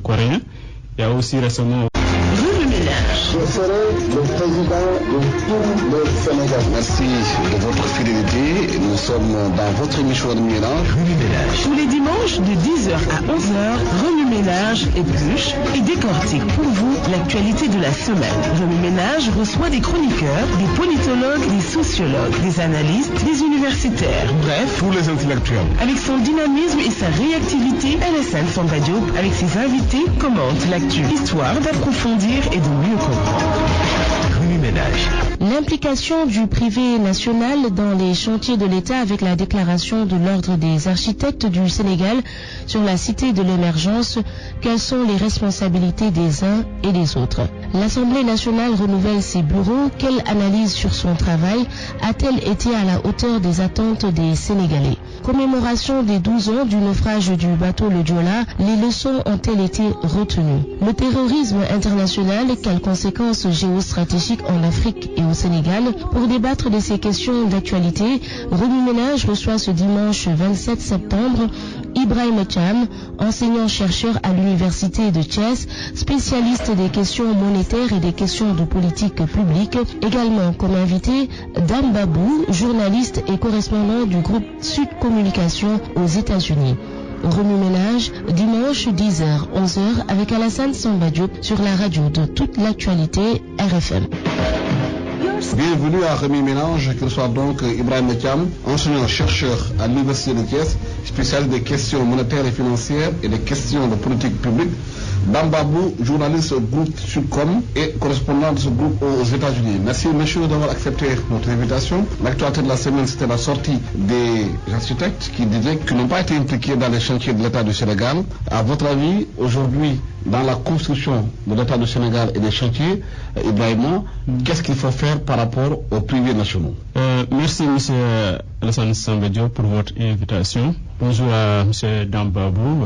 coréens. Il y a aussi récemment... Je serai le président de tous les Sénégalais. Merci de votre fidélité. Nous sommes dans votre émission de ménage. Tous les dimanches de 10h à 11h, Remue Ménage épluche et décortique pour vous l'actualité de la semaine. Remue Ménage reçoit des chroniqueurs, des politologues, des sociologues, des analystes, des universitaires, bref, Tous les intellectuels. avec son dynamisme et sa réactivité, Alassane Samba Diop, avec ses invités, commente l'actu, histoire d'approfondir et de mieux comprendre. L'implication du privé national dans les chantiers de l'État avec la déclaration de l'Ordre des architectes du Sénégal sur la cité de l'émergence, quelles sont les responsabilités des uns et des autres? L'Assemblée nationale renouvelle ses bureaux, quelle analyse sur son travail a-t-elle été à la hauteur des attentes des Sénégalais? Commémoration des 12 ans du naufrage du bateau le Joola, les leçons ont-elles été retenues? Le terrorisme international, quelles conséquences géostratégiques en Afrique et au Sénégal? Pour débattre de ces questions d'actualité, Remue Ménage reçoit ce dimanche 27 septembre Ibrahima Thiam, enseignant-chercheur à l'Université de Thiès, spécialiste des questions monétaires et des questions de politique publique. Également comme invité, Dame Babou, journaliste et correspondant du groupe Sud Communication aux États-Unis. Remue Ménage, dimanche 10h, 11h avec Alassane Samba Diop sur la radio de toute l'actualité RFM. Bienvenue à Remue Ménage, que soit donc Ibrahima Thiam, enseignant-chercheur à l'Université de Thiès, spécialiste des questions monétaires et financières et des questions de politique publique. Bambabou, journaliste au groupe Sudcom et correspondant de ce groupe aux États-Unis. Merci messieurs d'avoir accepté notre invitation. L'actualité de la semaine, c'était la sortie des architectes qui disaient qu'ils n'ont pas été impliqués dans les chantiers de l'État du Sénégal. À votre avis, aujourd'hui, dans la construction de l'État du Sénégal et des chantiers, Ibrahima, qu'est-ce qu'il faut faire par rapport aux privés nationaux? Merci M. Alassane Samba Diop pour votre invitation. Bonjour à M. Dambabou,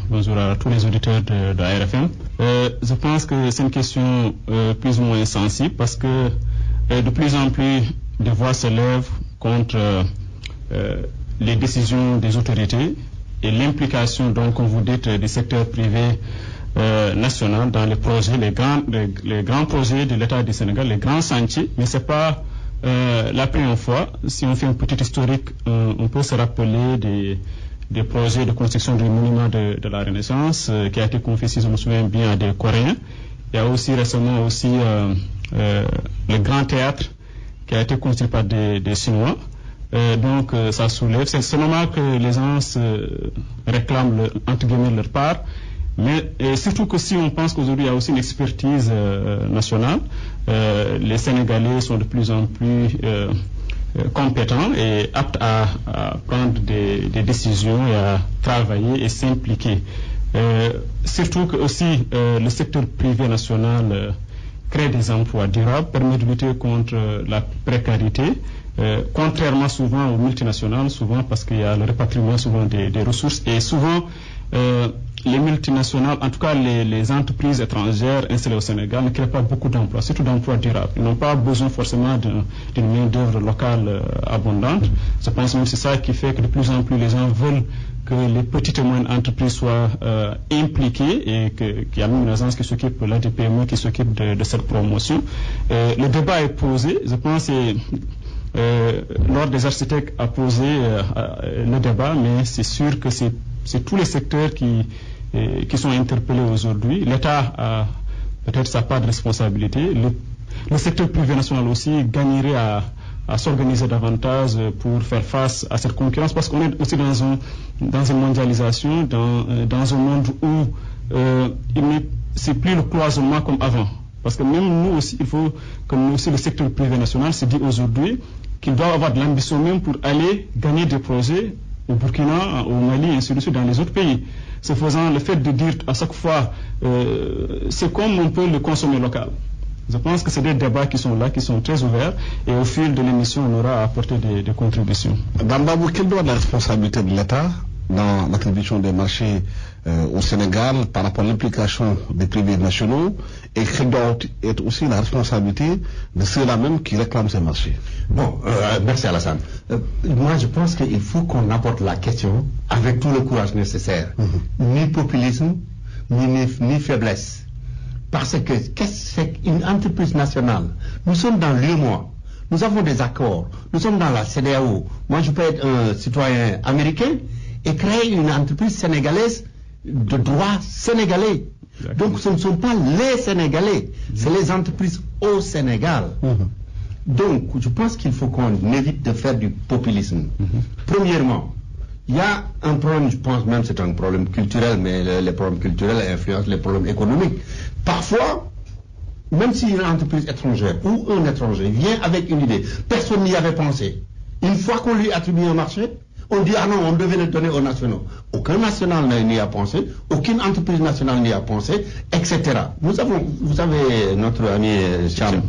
bonjour à tous les auditeurs de RFM. Je pense que c'est une question plus ou moins sensible parce que de plus en plus de voix se lèvent contre les décisions des autorités et l'implication, donc, comme vous dites, du secteur privé national dans les projets, les grands projets de l'État du Sénégal, les grands chantiers, mais c'est pas la première fois. Si on fait une petite historique, on peut se rappeler des projets de construction du monument de la Renaissance qui a été confié, si je me souviens bien, à des Coréens. Il y a aussi récemment le grand théâtre qui a été construit par des Chinois. Donc ça soulève. C'est normal que les gens réclament entre guillemets leur part. Mais surtout que si on pense qu'aujourd'hui il y a aussi une expertise nationale, les Sénégalais sont de plus en plus compétents et aptes à prendre des décisions et à travailler et s'impliquer. Surtout que aussi le secteur privé national crée des emplois durables, permet de lutter contre la précarité, contrairement souvent aux multinationales, souvent parce qu'il y a le répatriement souvent des ressources et souvent les multinationales, en tout cas les entreprises étrangères installées au Sénégal ne créent pas beaucoup d'emplois, surtout d'emplois durables. Ils n'ont pas besoin forcément d'une main-d'œuvre locale abondante. Je pense même que c'est ça qui fait que de plus en plus les gens veulent que les petites et moyennes entreprises soient impliquées et qu'il y a même une agence qui s'occupe, l'ADPME, qui s'occupe de cette promotion. Le débat est posé, je pense que l'Ordre des architectes a posé le débat, mais c'est sûr que c'est tous les secteurs qui sont interpellés aujourd'hui. L'État a peut-être sa part de responsabilité. Le secteur privé national aussi gagnerait à s'organiser davantage pour faire face à cette concurrence, parce qu'on est aussi dans une mondialisation, dans un monde où c'est plus le cloisonnement comme avant. Parce que même nous aussi, il faut que nous aussi, le secteur privé national se dit aujourd'hui qu'il doit avoir de l'ambition même pour aller gagner des projets au Burkina, au Mali, et ainsi de suite, dans les autres pays. Ce faisant, le fait de dire à chaque fois, c'est comme on peut le consommer local. Je pense que c'est des débats qui sont là, qui sont très ouverts, et au fil de l'émission, on aura apporté des contributions. Bambabou, quelle doit être la responsabilité de l'État dans l'attribution des marchés au Sénégal par rapport à l'implication des privés nationaux, et quelle doit être aussi la responsabilité de ceux-là même qui réclament ces marchés? Bon, merci Alassane. Moi je pense qu'il faut qu'on apporte la question avec tout le courage nécessaire. Ni populisme, ni faiblesse. Parce que qu'est-ce que c'est une entreprise nationale? Nous sommes dans l'UEMOA, nous avons des accords, nous sommes dans la CEDEAO. Moi, je peux être un citoyen américain et créer une entreprise sénégalaise de droit sénégalais. Donc, ce ne sont pas les Sénégalais, c'est les entreprises au Sénégal. Donc, je pense qu'il faut qu'on évite de faire du populisme. Premièrement, il y a un problème, je pense même que c'est un problème culturel, mais les problèmes culturels influencent les problèmes économiques. Parfois, même si une entreprise étrangère ou un étranger vient avec une idée, personne n'y avait pensé. Une fois qu'on lui attribue un marché, on dit ah non, on devait le donner aux nationaux. Aucun national n'y a pensé, aucune entreprise nationale n'y a pensé, etc. Nous avons, vous savez, notre ami Cham,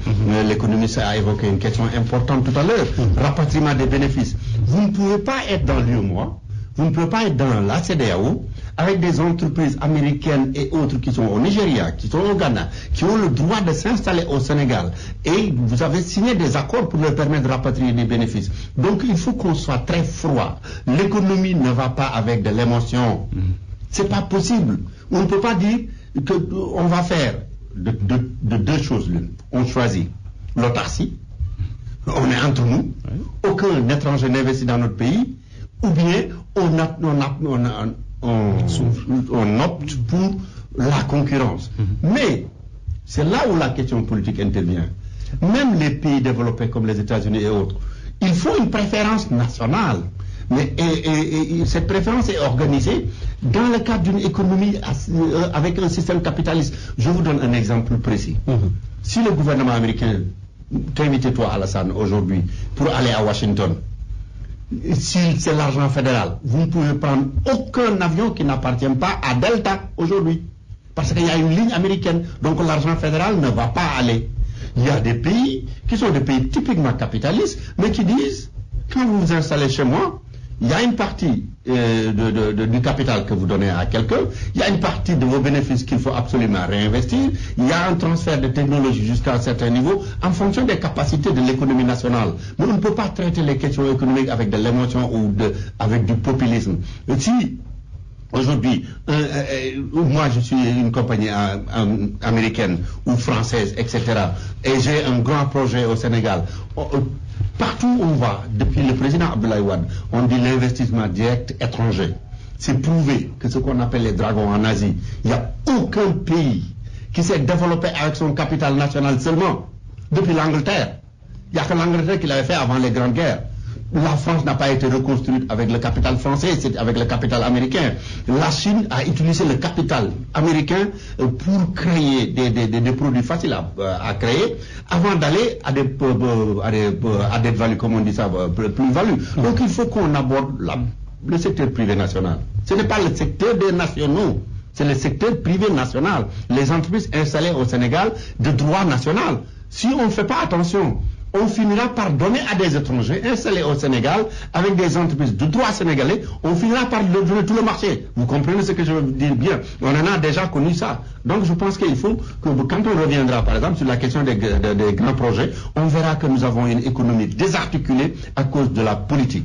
l'économiste, a évoqué une question importante tout à l'heure, rapatriement des bénéfices. Vous ne pouvez pas être dans l'UEMOA, vous ne pouvez pas être dans la CEDEAO avec des entreprises américaines et autres qui sont au Nigeria, qui sont au Ghana, qui ont le droit de s'installer au Sénégal. Et vous avez signé des accords pour leur permettre de rapatrier des bénéfices. Donc il faut qu'on soit très froid. L'économie ne va pas avec de l'émotion. C'est pas possible. On ne peut pas dire qu'on va faire de deux choses l'une. On choisit l'autarcie. On est entre nous. Aucun étranger n'investit dans notre pays. Ou bien on opte pour la concurrence. Mais c'est là où la question politique intervient. Même les pays développés comme les États-Unis et autres, il faut une préférence nationale. Mais et cette préférence est organisée dans le cadre d'une économie avec un système capitaliste. Je vous donne un exemple précis. Si le gouvernement américain t'invite toi Alassane aujourd'hui pour aller à Washington, si c'est l'argent fédéral, vous ne pouvez prendre aucun avion qui n'appartient pas à Delta aujourd'hui. Parce qu'il y a une ligne américaine. Donc l'argent fédéral ne va pas aller. Il y a des pays qui sont des pays typiquement capitalistes, mais qui disent, quand vous vous installez chez moi, il y a une partie du capital que vous donnez à quelqu'un, il y a une partie de vos bénéfices qu'il faut absolument réinvestir, il y a un transfert de technologie jusqu'à un certain niveau en fonction des capacités de l'économie nationale. Mais on ne peut pas traiter les questions économiques avec de l'émotion ou avec du populisme. Si aujourd'hui, moi je suis une compagnie américaine ou française, etc., et j'ai un grand projet au Sénégal, partout où on va, depuis le président Abdoulaye Wade, on dit l'investissement direct étranger. C'est prouvé que ce qu'on appelle les dragons en Asie, il n'y a aucun pays qui s'est développé avec son capital national seulement, depuis l'Angleterre. Il n'y a que l'Angleterre qui l'avait fait avant les grandes guerres. La France n'a pas été reconstruite avec le capital français, c'est avec le capital américain. La Chine a utilisé le capital américain pour créer des produits faciles à créer avant d'aller à des values, comme on dit ça, plus-value. Donc il faut qu'on aborde le secteur privé national. Ce n'est pas le secteur des nationaux, c'est le secteur privé national. Les entreprises installées au Sénégal de droit national. Si on ne fait pas attention, on finira par donner à des étrangers installés au Sénégal avec des entreprises de droit sénégalais, on finira par leur donner tout le marché. Vous comprenez ce que je veux dire bien? On en a déjà connu ça. Donc je pense qu'il faut que quand on reviendra par exemple sur la question des grands projets, on verra que nous avons une économie désarticulée à cause de la politique.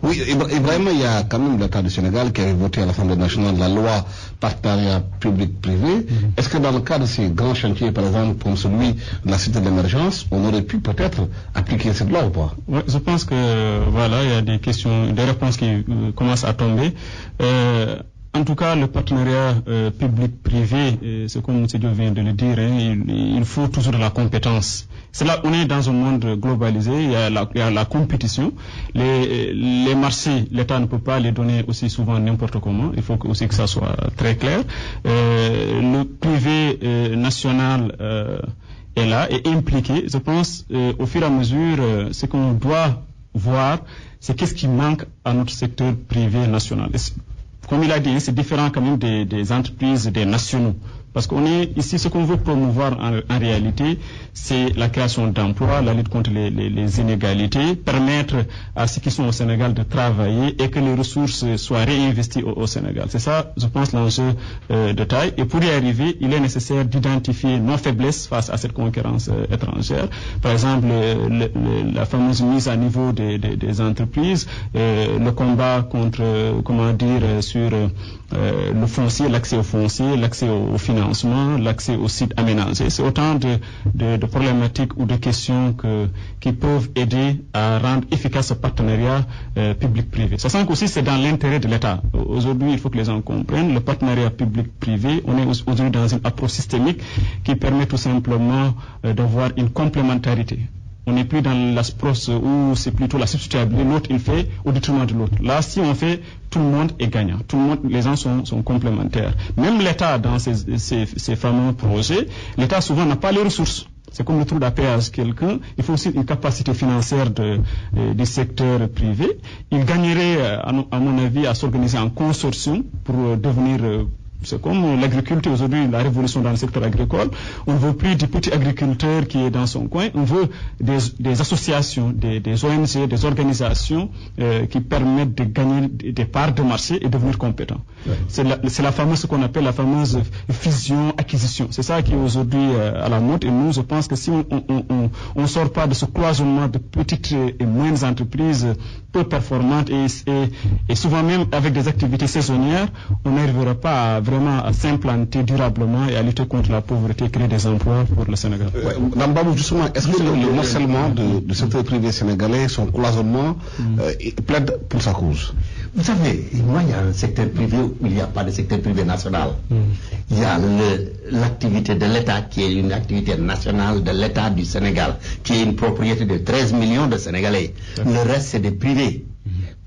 Oui, Ibrahim, il y a quand même l'État du Sénégal qui avait voté à l'Assemblée nationale la loi partenariat public-privé. Est-ce que dans le cas de ces grands chantiers, par exemple, comme celui de la cité de l'émergence, on aurait pu peut-être appliquer cette loi ou pas? Oui, je pense que voilà, il y a des questions, des réponses qui commencent à tomber. En tout cas, le partenariat public-privé, c'est comme M. Diop vient de le dire, il faut toujours de la compétence. C'est là, on est dans un monde globalisé, il y a la compétition. Les marchés, l'État ne peut pas les donner aussi souvent n'importe comment. Il faut aussi que ça soit très clair. Le privé national est là, est impliqué. Je pense, au fur et à mesure, ce qu'on doit voir, c'est qu'est-ce qui manque à notre secteur privé national. Comme il a dit, c'est différent quand même des entreprises, des nationaux. Parce qu'on est ici, ce qu'on veut promouvoir en réalité, c'est la création d'emplois, la lutte contre les inégalités, permettre à ceux qui sont au Sénégal de travailler et que les ressources soient réinvesties au Sénégal. C'est ça, je pense, l'enjeu de taille. Et pour y arriver, il est nécessaire d'identifier nos faiblesses face à cette concurrence étrangère. Par exemple, la fameuse mise à niveau des entreprises, le combat contre, sur le foncier, l'accès au foncier, l'accès au financement, l'accès aux sites aménagés. C'est autant de problématiques ou de questions qui peuvent aider à rendre efficace ce partenariat public-privé. Sachant qu'aussi c'est dans l'intérêt de l'État. Aujourd'hui, il faut que les gens comprennent, le partenariat public-privé, on est aujourd'hui dans une approche systémique qui permet tout simplement d'avoir une complémentarité. On n'est plus dans l'approche où c'est plutôt la substituabilité. L'autre, il fait au détriment de l'autre. Là, si on fait, tout le monde est gagnant. Tout le monde, les gens sont complémentaires. Même l'État, dans ces fameux projets, l'État souvent n'a pas les ressources. C'est comme le trou d'APH quelqu'un. Il faut aussi une capacité financière du secteur privé. Il gagnerait, à mon avis, à s'organiser en consortium pour devenir... C'est comme l'agriculture aujourd'hui, la révolution dans le secteur agricole. On ne veut plus du petit agriculteur qui est dans son coin. On veut des associations, des ONG, des organisations qui permettent de gagner des parts de marché et devenir compétents. Ouais. C'est la fameuse, ce qu'on appelle la fameuse fusion-acquisition. C'est ça qui est aujourd'hui à la mode. Et nous, je pense que si on sort pas de ce cloisonnement de petites et moyennes entreprises peu performantes et souvent même avec des activités saisonnières, on n'arrivera pas vraiment à s'implanter durablement et à lutter contre la pauvreté, créer des emplois pour le Sénégal. Nambabou, justement, est-ce que le morcellement du secteur privé sénégalais, son cloisonnement, plaide pour sa cause? Vous savez, moi, il y a un secteur privé où il n'y a pas de secteur privé national. Il y a l'activité de l'État qui est une activité nationale de l'État du Sénégal, qui est une propriété de 13 millions de Sénégalais. Le reste, c'est des privés.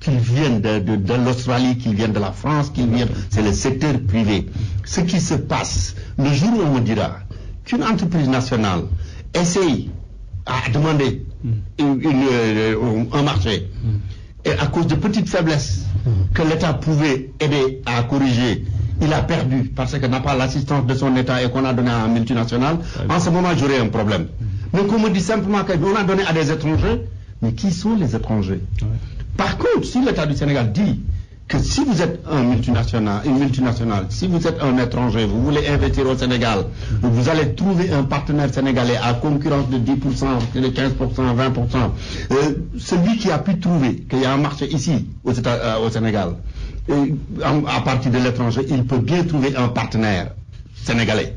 Qu'ils viennent de l'Australie, qu'ils viennent de la France, qu'ils viennent, c'est le secteur privé. Ce qui se passe, le jour où on me dira qu'une entreprise nationale essaye à demander un marché, et à cause de petites faiblesses que l'État pouvait aider à corriger, il a perdu parce qu'il n'a pas l'assistance de son État et qu'on a donné à un multinational, en ce moment j'aurais un problème. Mais qu'on me dit simplement qu'on a donné à des étrangers, mais qui sont les étrangers? Par contre, si l'État du Sénégal dit que si vous êtes une multinationale, si vous êtes un étranger, vous voulez investir au Sénégal, vous allez trouver un partenaire sénégalais à concurrence de 10%, de 15%, 20%. Celui qui a pu trouver qu'il y a un marché ici, au Sénégal, à partir de l'étranger, il peut bien trouver un partenaire sénégalais.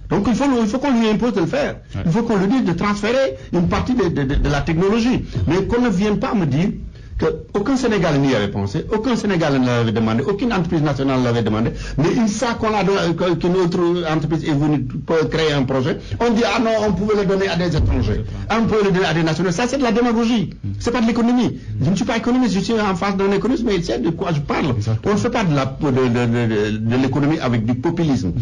Donc il faut qu'on lui impose de le faire. Il faut qu'on lui dise de transférer une partie de la technologie. Mais qu'on ne vienne pas me dire qu'aucun Sénégalais n'y avait pensé, aucun Sénégalais ne l'avait demandé, aucune entreprise nationale ne l'avait demandé, mais une fois qu'une autre entreprise est venue pour créer un projet, on dit ah non, on pouvait le donner à des étrangers, on peut le donner à des nationaux. Ça c'est de la démagogie, c'est pas de l'économie. Je ne suis pas économiste, je suis en face d'un économiste, mais il sait de quoi je parle. On ne fait pas de l'économie avec du populisme.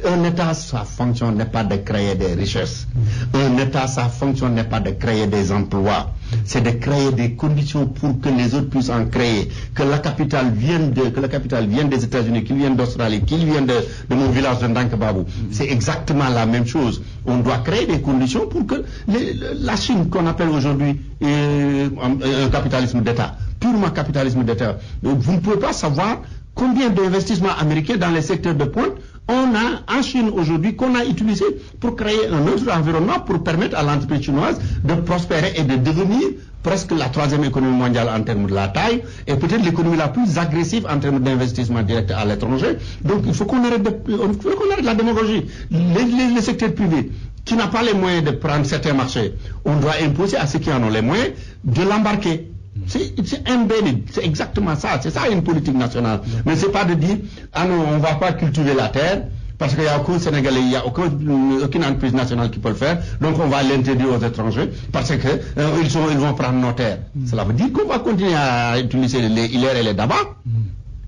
Un État, sa fonction n'est pas de créer des richesses. Un État, sa fonction n'est pas de créer des emplois. C'est de créer des conditions pour que les autres puissent en créer, que la capitale vienne des États-Unis, qu'il vienne d'Australie, qu'il vienne de mon village de Ndankababou. C'est exactement la même chose. On doit créer des conditions pour que la Chine, qu'on appelle aujourd'hui un capitalisme d'État, purement capitalisme d'État, vous ne pouvez pas savoir combien d'investissements américains dans les secteurs de pointe on a en Chine aujourd'hui, qu'on a utilisé pour créer un autre environnement pour permettre à l'entreprise chinoise de prospérer et de devenir presque la troisième économie mondiale en termes de la taille et peut-être l'économie la plus agressive en termes d'investissement direct à l'étranger. Donc il faut qu'on arrête la démagogie. Les secteurs privés qui n'ont pas les moyens de prendre certains marchés, on doit imposer à ceux qui en ont les moyens de l'embarquer. C'est embedded, c'est exactement ça, c'est ça une politique nationale. Mais c'est pas de dire, ah non, on va pas cultiver la terre, parce qu'il n'y a aucun Sénégalais, il n'y a aucune entreprise nationale qui peut le faire, donc on va l'interdire aux étrangers, parce que ils vont prendre nos terres. Cela veut dire qu'on va continuer à utiliser les hilaires et les dabas,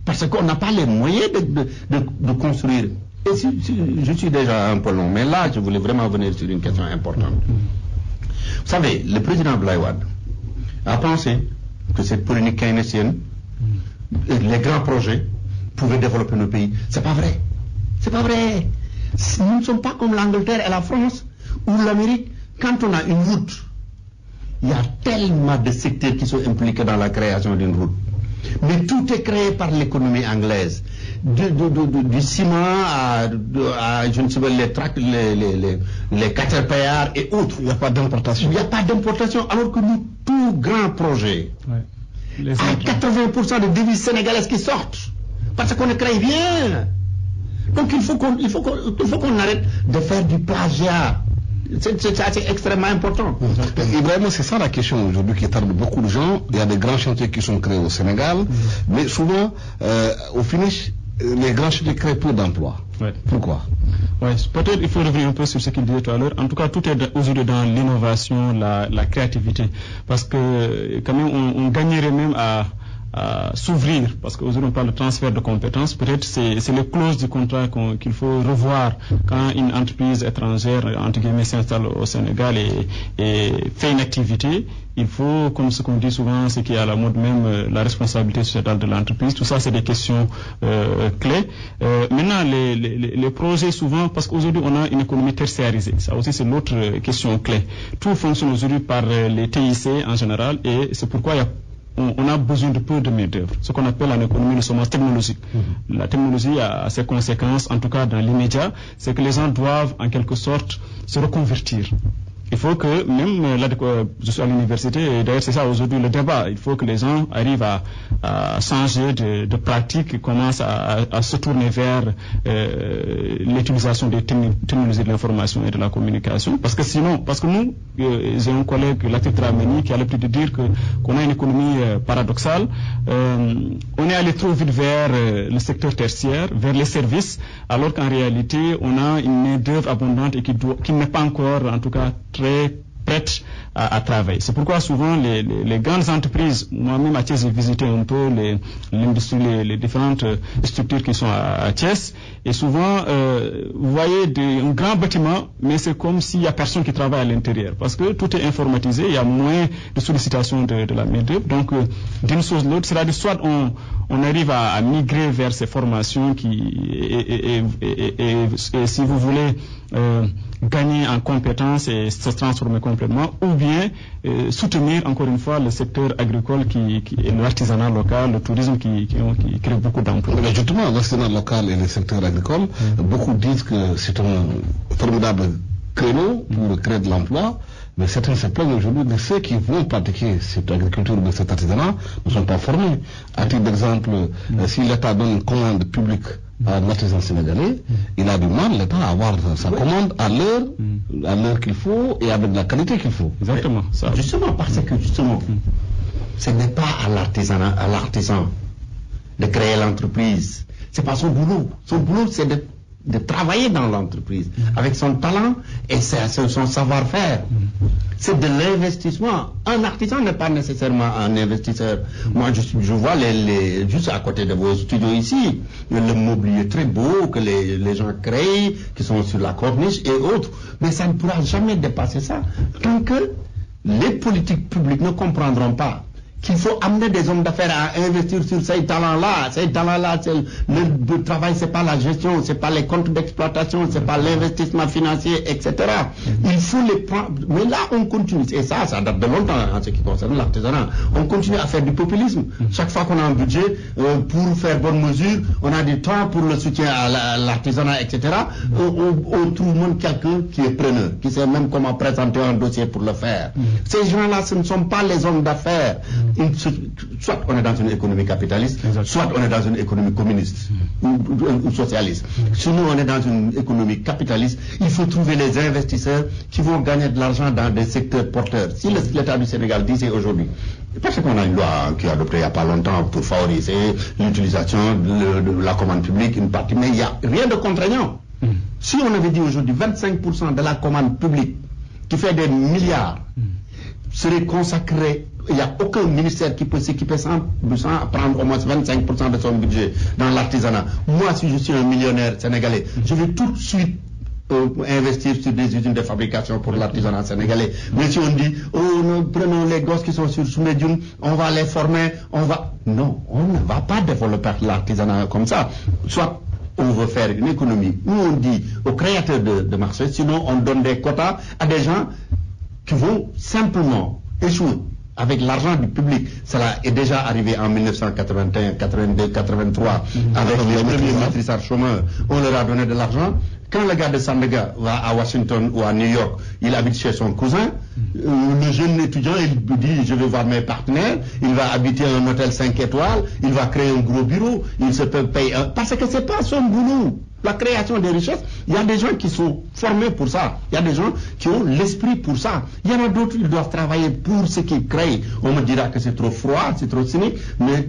parce qu'on n'a pas les moyens de construire. Et je suis déjà un peu long, mais là, je voulais vraiment venir sur une question importante. Vous savez, le président Abdoulaye Wade a pensé que cette politique keynésienne, les grands projets pouvaient développer nos pays. C'est pas vrai. C'est pas vrai. Nous ne sommes pas comme l'Angleterre et la France ou l'Amérique. Quand on a une route, il y a tellement de secteurs qui sont impliqués dans la création d'une route. Mais tout est créé par l'économie anglaise. Du ciment à je ne sais pas, les tracts, les Caterpillar et autres. Il n'y a pas d'importation. Il n'y a pas d'importation, alors que nous, tout grand projet, à 80% de devises sénégalaises qui sortent, parce qu'on ne crée rien. Donc il faut qu'on arrête de faire du plagiat. C'est extrêmement important. Ibrahim, c'est ça la question aujourd'hui qui tarde beaucoup de gens. Il y a des grands chantiers qui sont créés au Sénégal, mais souvent, au finish, les grands chantiers créent peu d'emplois. Ouais. Pourquoi? Ouais, peut-être il faut revenir un peu sur ce qu'il disait tout à l'heure. En tout cas, tout est aujourd'hui dans l'innovation, la créativité. Parce que quand même, on gagnerait même à s'ouvrir, parce qu'aujourd'hui on parle de transfert de compétences. Peut-être c'est les clauses du contrat qu'il faut revoir quand une entreprise étrangère, entre guillemets, s'installe au Sénégal et fait une activité. Il faut, comme ce qu'on dit souvent, c'est qu'il y a à la mode même la responsabilité sociétale de l'entreprise. Tout ça, c'est des questions clés. Maintenant, les projets, souvent, parce qu'aujourd'hui, on a une économie tertiarisée. Ça aussi, c'est l'autre question clé. Tout fonctionne aujourd'hui par les TIC en général, et c'est pourquoi on a besoin de peu de main-d'œuvre, ce qu'on appelle en économie le chômage technologique. La technologie a ses conséquences, en tout cas dans l'immédiat, c'est que les gens doivent en quelque sorte se reconvertir. Il faut que même, là, je suis à l'université, et d'ailleurs c'est ça aujourd'hui le débat, il faut que les gens arrivent à changer de pratique, commencent à se tourner vers l'utilisation des technologies de l'information et de la communication, parce que sinon, parce que nous, j'ai un collègue, Latif Dramani, qui a l'habitude de dire qu'on a une économie paradoxale. On est allé trop vite vers le secteur tertiaire, vers les services, alors qu'en réalité, on a une main-d'œuvre abondante et qui n'est pas encore, en tout cas, très prête à travailler. C'est pourquoi souvent les grandes entreprises, moi-même à Thiès, j'ai visité un peu l'industrie, les différentes structures qui sont à Thiès, et souvent vous voyez un grand bâtiment, mais c'est comme s'il n'y a personne qui travaille à l'intérieur, parce que tout est informatisé, il y a moins de sollicitation de la main-d'œuvre. Donc d'une chose à l'autre, c'est-à-dire soit on arrive à migrer vers ces formations et si vous voulez gagner en compétences et se transformer complètement, ou bien soutenir encore une fois le secteur agricole et l'artisanat local, le tourisme qui crée beaucoup d'emplois. Mais justement, l'artisanat local et le secteur agricole, beaucoup disent que c'est un formidable créneau pour créer de l'emploi, mais certains se plaignent aujourd'hui de ceux qui vont pratiquer cette agriculture ou cet artisanat ne sont pas formés. À titre d'exemple, si l'État donne une commande publique à un artisan sénégalais, il a du mal, l'État, à avoir sa commande à l'heure qu'il faut et avec la qualité qu'il faut. Exactement. Ça. Justement, parce que ce n'est pas à l'artisan de créer l'entreprise. C'est pas son boulot. Son boulot, c'est de travailler dans l'entreprise avec son talent et son savoir-faire. C'est de l'investissement. Un artisan n'est pas nécessairement un investisseur. Moi, je vois juste à côté de vos studios ici, le mobilier très beau que les gens créent, qui sont sur la corniche et autres. Mais ça ne pourra jamais dépasser ça tant que les politiques publiques ne comprendront pas qu'il faut amener des hommes d'affaires à investir sur ces talents-là. Ces talents-là, le travail, c'est pas la gestion, c'est pas les comptes d'exploitation, c'est pas l'investissement financier, etc. Il faut les prendre. Mais là, on continue. Et ça date de longtemps en ce qui concerne l'artisanat. On continue à faire du populisme. Chaque fois qu'on a un budget pour faire bonne mesure, on a du temps pour le soutien à l'artisanat, etc. On trouve même quelqu'un qui est preneur, qui sait même comment présenter un dossier pour le faire. Ces gens-là, ce ne sont pas les hommes d'affaires. Soit on est dans une économie capitaliste, soit on est dans une économie communiste ou socialiste. Sinon, on est dans une économie capitaliste. Il faut trouver les investisseurs qui vont gagner de l'argent dans des secteurs porteurs. Si l'État du Sénégal disait aujourd'hui, parce qu'on a une loi qui est adoptée il n'y a pas longtemps pour favoriser l'utilisation de la commande publique, une partie, mais il n'y a rien de contraignant. Si on avait dit aujourd'hui 25% de la commande publique qui fait des milliards serait consacré, il n'y a aucun ministère qui peut s'équiper sans prendre au moins 25% de son budget dans l'artisanat. Moi, si je suis un millionnaire sénégalais, je vais tout de suite investir sur des usines de fabrication pour l'artisanat sénégalais. Mais si on dit, nous prenons les gosses qui sont sur Soumédioune, on va les former, non, on ne va pas développer l'artisanat comme ça. Soit on veut faire une économie où on dit aux créateurs de marché, sinon on donne des quotas à des gens qui vont simplement échouer avec l'argent du public. Cela est déjà arrivé en 1981, 82, 83 avec les premiers maîtrisards chômeurs. On leur a donné de l'argent. Quand le gars de Sandaga va à Washington ou à New York, il habite chez son cousin, le jeune étudiant, il dit je vais voir mes partenaires, il va habiter un hôtel 5 étoiles, il va créer un gros bureau, il se peut payer parce que c'est pas son boulot. La création des richesses, il y a des gens qui sont formés pour ça, il y a des gens qui ont l'esprit pour ça, il y en a d'autres qui doivent travailler pour ce qu'ils créent. On me dira que c'est trop froid, c'est trop cynique, mais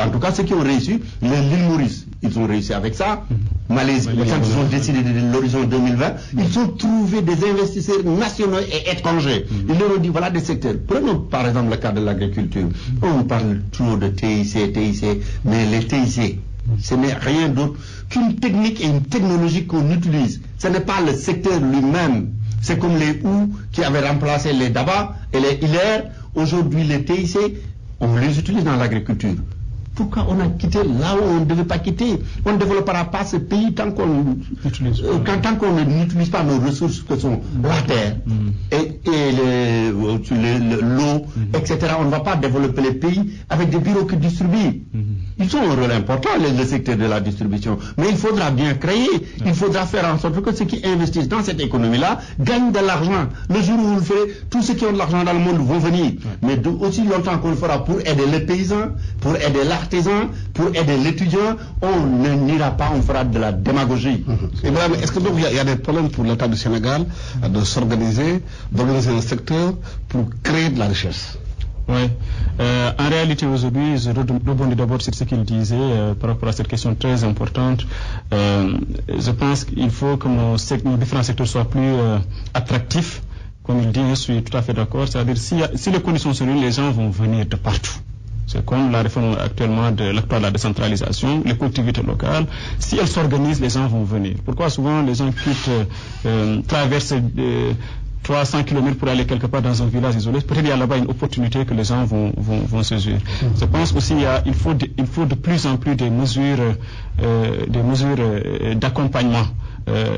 en tout cas ceux qui ont réussi, l'île Maurice, ils ont réussi avec ça. Malaisie, quand ils ont décidé de l'horizon 2020, ils ont trouvé des investisseurs nationaux et étrangers. Ils leur ont dit voilà des secteurs. Prenons par exemple le cas de l'agriculture. On parle toujours de TIC, mais les TIC, ce n'est rien d'autre qu'une technique et une technologie qu'on utilise. Ce n'est pas le secteur lui-même. C'est comme les houes qui avaient remplacé les daba et les hilaires. Aujourd'hui, les TIC, on les utilise dans l'agriculture. Pourquoi on a quitté là où on ne devait pas quitter? On ne développera pas ce pays tant qu'on n'utilise pas nos ressources que sont la terre et l'eau, etc. On ne va pas développer les pays avec des bureaux qui distribuent. Ils ont un rôle important, le secteur de la distribution. Mais il faudra bien créer, il faudra faire en sorte que ceux qui investissent dans cette économie-là gagnent de l'argent. Le jour où vous le ferez, tous ceux qui ont de l'argent dans le monde vont venir. Mais aussi longtemps qu'on le fera pour aider les paysans, pour aider l'artisan, pour aider l'étudiant, on n'ira pas, on fera de la démagogie. Est-ce que donc il y a des problèmes pour l'État du Sénégal de s'organiser, d'organiser un secteur pour créer de la richesse? Oui. En réalité, aujourd'hui, je rebondis d'abord sur ce qu'il disait par rapport à cette question très importante. Je pense qu'il faut que nos différents secteurs soient plus attractifs. Comme il dit, je suis tout à fait d'accord. C'est-à-dire, si les conditions sont réunies, les gens vont venir de partout. C'est comme la réforme actuellement de l'acte de la décentralisation, les collectivités locales. Si elles s'organisent, les gens vont venir. Pourquoi souvent les gens quittent, traversent 300 km pour aller quelque part dans un village isolé? Peut-être il y a là-bas une opportunité que les gens vont saisir. Je pense aussi il faut de plus en plus des mesures d'accompagnement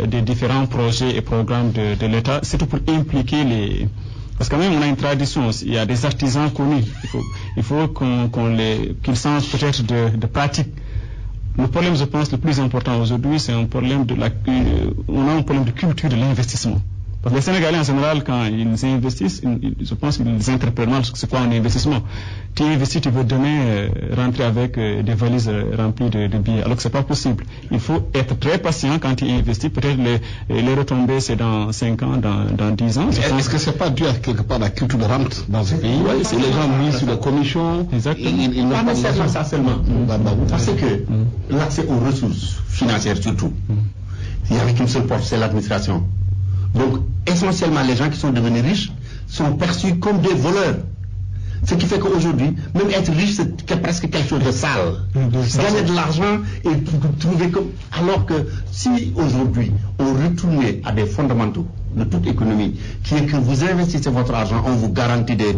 des différents projets et programmes de l'État, surtout pour impliquer les... Parce que même on a une tradition, il y a des artisans connus, il faut qu'ils changent peut-être de pratique. Le problème, je pense, le plus important aujourd'hui, c'est un problème on a un problème de culture de l'investissement. Parce que les Sénégalais, en général, quand ils investissent, je pense qu'ils interprètent mal c'est quoi un investissement. Tu investis, tu veux demain rentrer avec des valises remplies de billets, alors que c'est pas possible. Il faut être très patient quand tu investis. Peut-être les retombées, c'est dans 5 ans, dans 10 ans. Est-ce que c'est pas dû à quelque part la culture de rente dans ce pays? Oui, c'est les gens misent sur les commissions. Exactement. Ils n'ont pas nécessairement ça seulement. Parce que l'accès aux ressources financières surtout, il n'y a qu'une seule porte, c'est l'administration. Donc, essentiellement, les gens qui sont devenus riches sont perçus comme des voleurs. Ce qui fait qu'aujourd'hui, même être riche, c'est presque quelque chose de sale. Gagner de l'argent et trouver comme... Alors que si aujourd'hui, on retournait à des fondamentaux de toute économie, qui est que vous investissez votre argent, on vous garantit des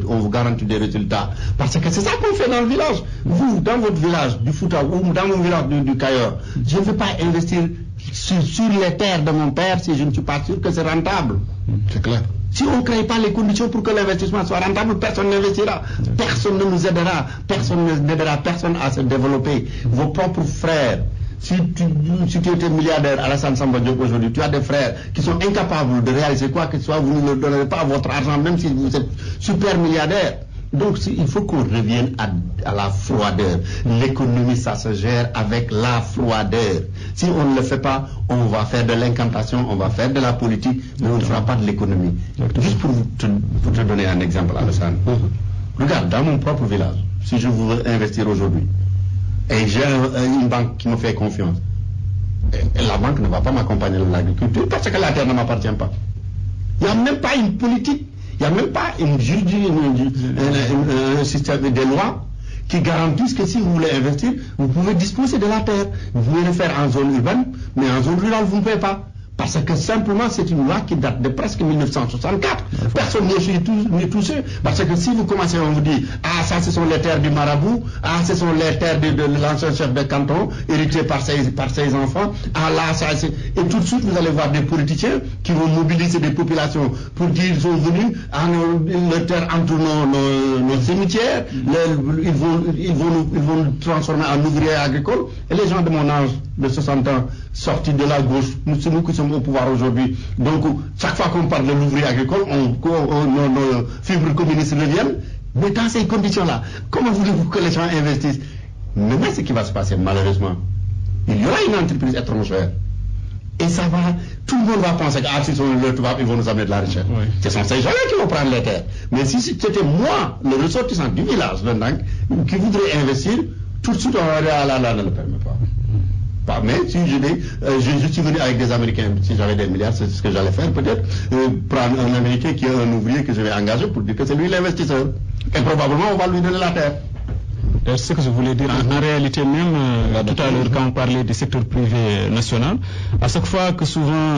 résultats. Parce que c'est ça qu'on fait dans le village. Vous, dans votre village du Fouta ou dans mon village du Cayor, je ne veux pas investir sur les terres de mon père si je ne suis pas sûr que c'est rentable. C'est clair. Si on ne crée pas les conditions pour que l'investissement soit rentable, personne n'investira. Personne ne nous aidera. Personne n'aidera personne à se développer. Vos propres frères. Si tu étais milliardaire, Alassane Samba Diop aujourd'hui, tu as des frères qui sont incapables de réaliser quoi que ce soit, vous ne leur donnerez pas votre argent, même si vous êtes super milliardaire. Donc il faut qu'on revienne à la froideur. L'économie, ça se gère avec la froideur. Si on ne le fait pas, on va faire de l'incantation, on va faire de la politique, mais on ne fera pas de l'économie. Juste pour te donner un exemple, Alassane. Regarde, dans mon propre village, si je veux investir aujourd'hui, et j'ai une banque qui me fait confiance, et la banque ne va pas m'accompagner dans l'agriculture parce que la terre ne m'appartient pas. Il n'y a même pas une politique. Il n'y a même pas un système des lois qui garantissent que si vous voulez investir, vous pouvez disposer de la terre. Vous pouvez le faire en zone urbaine, mais en zone rurale, vous ne pouvez pas. Parce que simplement, c'est une loi qui date de presque 1964. Personne n'est touché. Parce que si vous commencez, on vous dit, ah, ça, ce sont les terres du marabout, ah, ce sont les terres de l'ancien chef de canton, héritées par ses enfants, ah, là, ça, c'est... Et tout de suite, vous allez voir des politiciens qui vont mobiliser des populations pour dire qu'ils sont venus à nos terres entre nos cimetières, ils vont nous transformer en ouvriers agricoles. Et les gens de mon âge, de 60 ans, sortis de la gauche, c'est nous qui sommes au pouvoir aujourd'hui. Donc, chaque fois qu'on parle de l'ouvrier agricole, nos fibres communistes reviennent. Mais dans ces conditions-là, comment voulez-vous que les gens investissent? Maintenant, ce qui va se passer, malheureusement, il y aura une entreprise étrangère. Et ça va, tout le monde va penser que s'ils sont le tubaab, ils vont nous amener de la richesse. Oui. Ce sont ces gens-là qui vont prendre les terres. Mais si c'était moi, le ressortissant du village, qui voudrait investir, tout de suite on va dire, ah là, ne le permet pas. Mais si je suis venu avec des Américains, si j'avais des milliards, c'est ce que j'allais faire peut-être, prendre un Américain qui est un ouvrier que je vais engager pour dire que c'est lui l'investisseur. Et probablement on va lui donner la terre. C'est ce que je voulais dire. En réalité, même tout à l'heure, quand on parlait du secteur privé national, à chaque fois que souvent,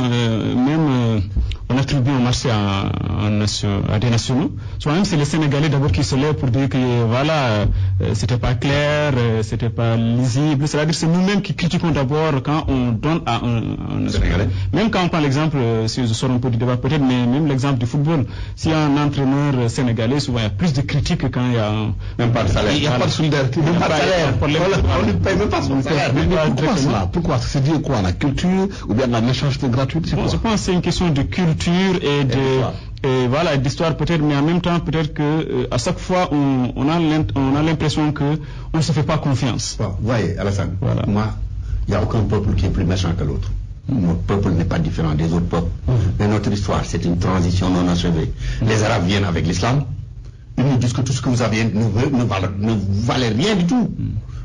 on attribue un marché à des nationaux, souvent même c'est les Sénégalais d'abord qui se lèvent pour dire que voilà, c'était pas clair, c'était pas lisible. C'est-à-dire c'est nous-mêmes qui critiquons d'abord quand on donne à un Sénégalais. Même quand on prend l'exemple, si je sors un peu du débat peut-être, mais même l'exemple du football, s'il y a un entraîneur sénégalais, souvent il y a plus de critiques que quand il y a même pas de salaire. Il n'y a pas de solidarité. Même pas de salaire. On ne paye même pas son salaire. Pourquoi cela? Pourquoi? C'est dire quoi? La culture ou bien la méchanceté gratuite? Je pense que c'est une question de culture et voilà, d'histoire peut-être, mais en même temps peut-être que à chaque fois on a l'impression que on ne se fait pas confiance. Vous voyez, Alassane, voilà. Moi, il n'y a aucun peuple qui est plus méchant que l'autre. Notre peuple n'est pas différent des autres peuples. Mais notre histoire, c'est une transition non achevée. Les Arabes viennent avec l'islam. Ils nous disent que tout ce que vous avez ne valait rien du tout.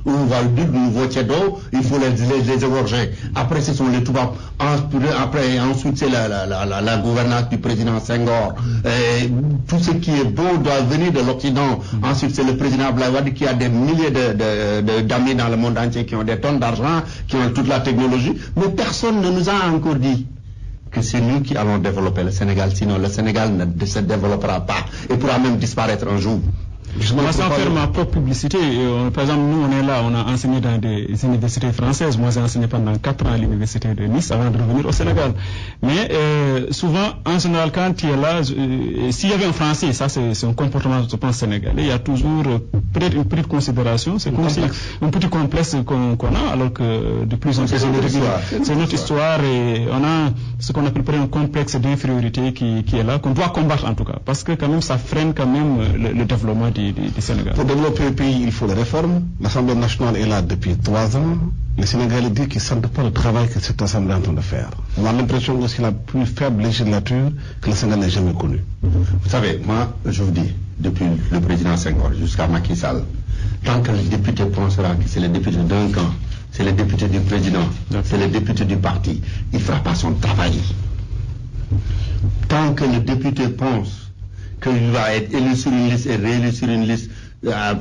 On va le dire, nouveau d'eau, il faut les égorger. Après, ce sont les Toubabs. Ensuite, c'est la gouvernance du président Senghor. Tout ce qui est beau doit venir de l'Occident. Ensuite, c'est le président Abdoulaye Wade qui a des milliers d'amis dans le monde entier, qui ont des tonnes d'argent, qui ont toute la technologie. Mais personne ne nous a encore dit que c'est nous qui allons développer le Sénégal, sinon le Sénégal ne se développera pas et pourra même disparaître un jour. Moi, sans faire ma propre publicité, par exemple, nous, on est là, on a enseigné dans des universités françaises. Moi, j'ai enseigné pendant 4 ans à l'université de Nice avant de revenir au Sénégal. Mais souvent, en général, quand tu es là, s'il y avait un Français, ça c'est un comportement, je pense, sénégalais, il y a toujours peut-être une petite considération, c'est comme si un petit complexe qu'on a, alors que de plus en plus, c'est notre histoire et on a ce qu'on appelle un complexe d'infériorité qui est là, qu'on doit combattre en tout cas, parce que quand même, ça freine quand même le développement du Sénégal. Pour développer le pays, il faut les réformes. L'Assemblée nationale est là depuis 3 ans. Les Sénégalais disent qu'ils ne sentent pas le travail que cette Assemblée est en train de faire. On a l'impression que c'est la plus faible législature que le Sénégal n'ait jamais connue. Vous savez, moi, je vous dis, depuis le président Senghor jusqu'à Macky Sall, tant que le député pensera que c'est le député d'un camp, c'est le député du président, c'est le député du parti, il ne fera pas son travail. Tant que le député pense qu'il va être élu sur une liste et réélu sur une liste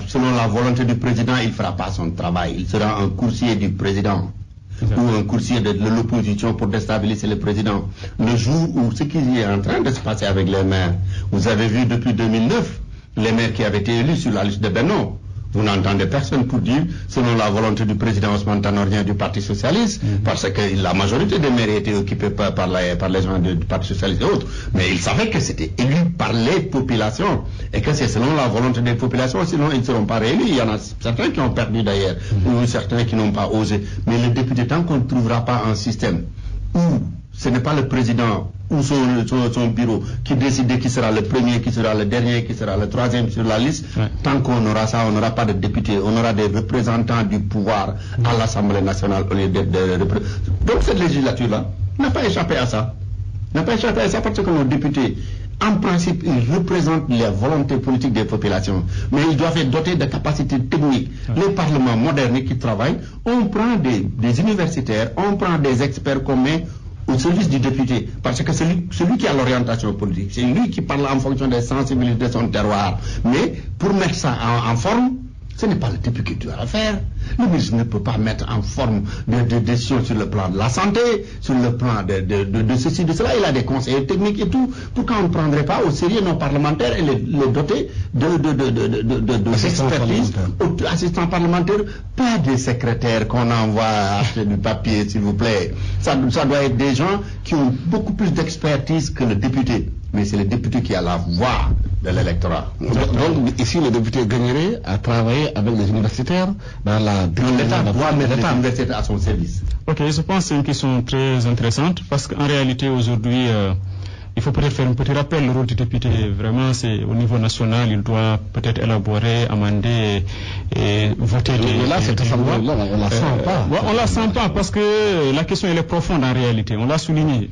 selon la volonté du président, il ne fera pas son travail. Il sera un coursier du président ou un coursier de l'opposition pour déstabiliser le président. Le jour où ce qui est en train de se passer avec les maires, vous avez vu depuis 2009 les maires qui avaient été élus sur la liste de Benno. Vous n'entendez personne pour dire, selon la volonté du président Ousmane Tanordien du Parti Socialiste, parce que la majorité des maires étaient occupés par les gens du Parti Socialiste et autres. Mais ils savaient que c'était élu par les populations et que c'est selon la volonté des populations, sinon ils ne seront pas réélus. Il y en a certains qui ont perdu d'ailleurs, ou certains qui n'ont pas osé. Mais le député, tant qu'on ne trouvera pas un système où ce n'est pas le président ou son bureau qui décide qui sera le premier, qui sera le dernier, qui sera le troisième sur la liste, tant qu'on aura ça, on n'aura pas de députés, on aura des représentants du pouvoir à l'Assemblée nationale au lieu Donc cette législature-là n'a pas échappé à ça. N'a pas échappé à ça parce que nos députés, en principe, ils représentent les volontés politiques des populations, mais ils doivent être dotés de capacités techniques. Les parlements modernes qui travaillent, on prend des universitaires, on prend des experts communs au service du député, parce que c'est lui qui a l'orientation politique, c'est lui qui parle en fonction des sensibilités de son terroir. Mais pour mettre ça en forme, Ce n'est pas le député qui doit le faire. Le ministre ne peut pas mettre en forme de décision sur le plan de la santé, sur le plan de ceci, de cela. Il a des conseillers techniques et tout. Pourquoi on ne prendrait pas au sérieux nos parlementaires et les doter d'expertise, assistants parlementaires, pas des secrétaires qu'on envoie acheter du papier, s'il vous plaît. Ça doit être des gens qui ont beaucoup plus d'expertise que le député. Mais c'est le député qui a la voix de l'électorat. Donc ici, le député gagnerait à travailler avec les universitaires dans la... L'État doit mettre les universitaires à son service. Ok, je pense que c'est une question très intéressante parce qu'en réalité, aujourd'hui, il faut peut-être faire un petit rappel. Le rôle du député, vraiment, c'est au niveau national, il doit peut-être élaborer, amender et voter des là, cette assemblée-là, on la sent pas. On la sent pas parce que la question, elle est profonde en réalité. On l'a souligné.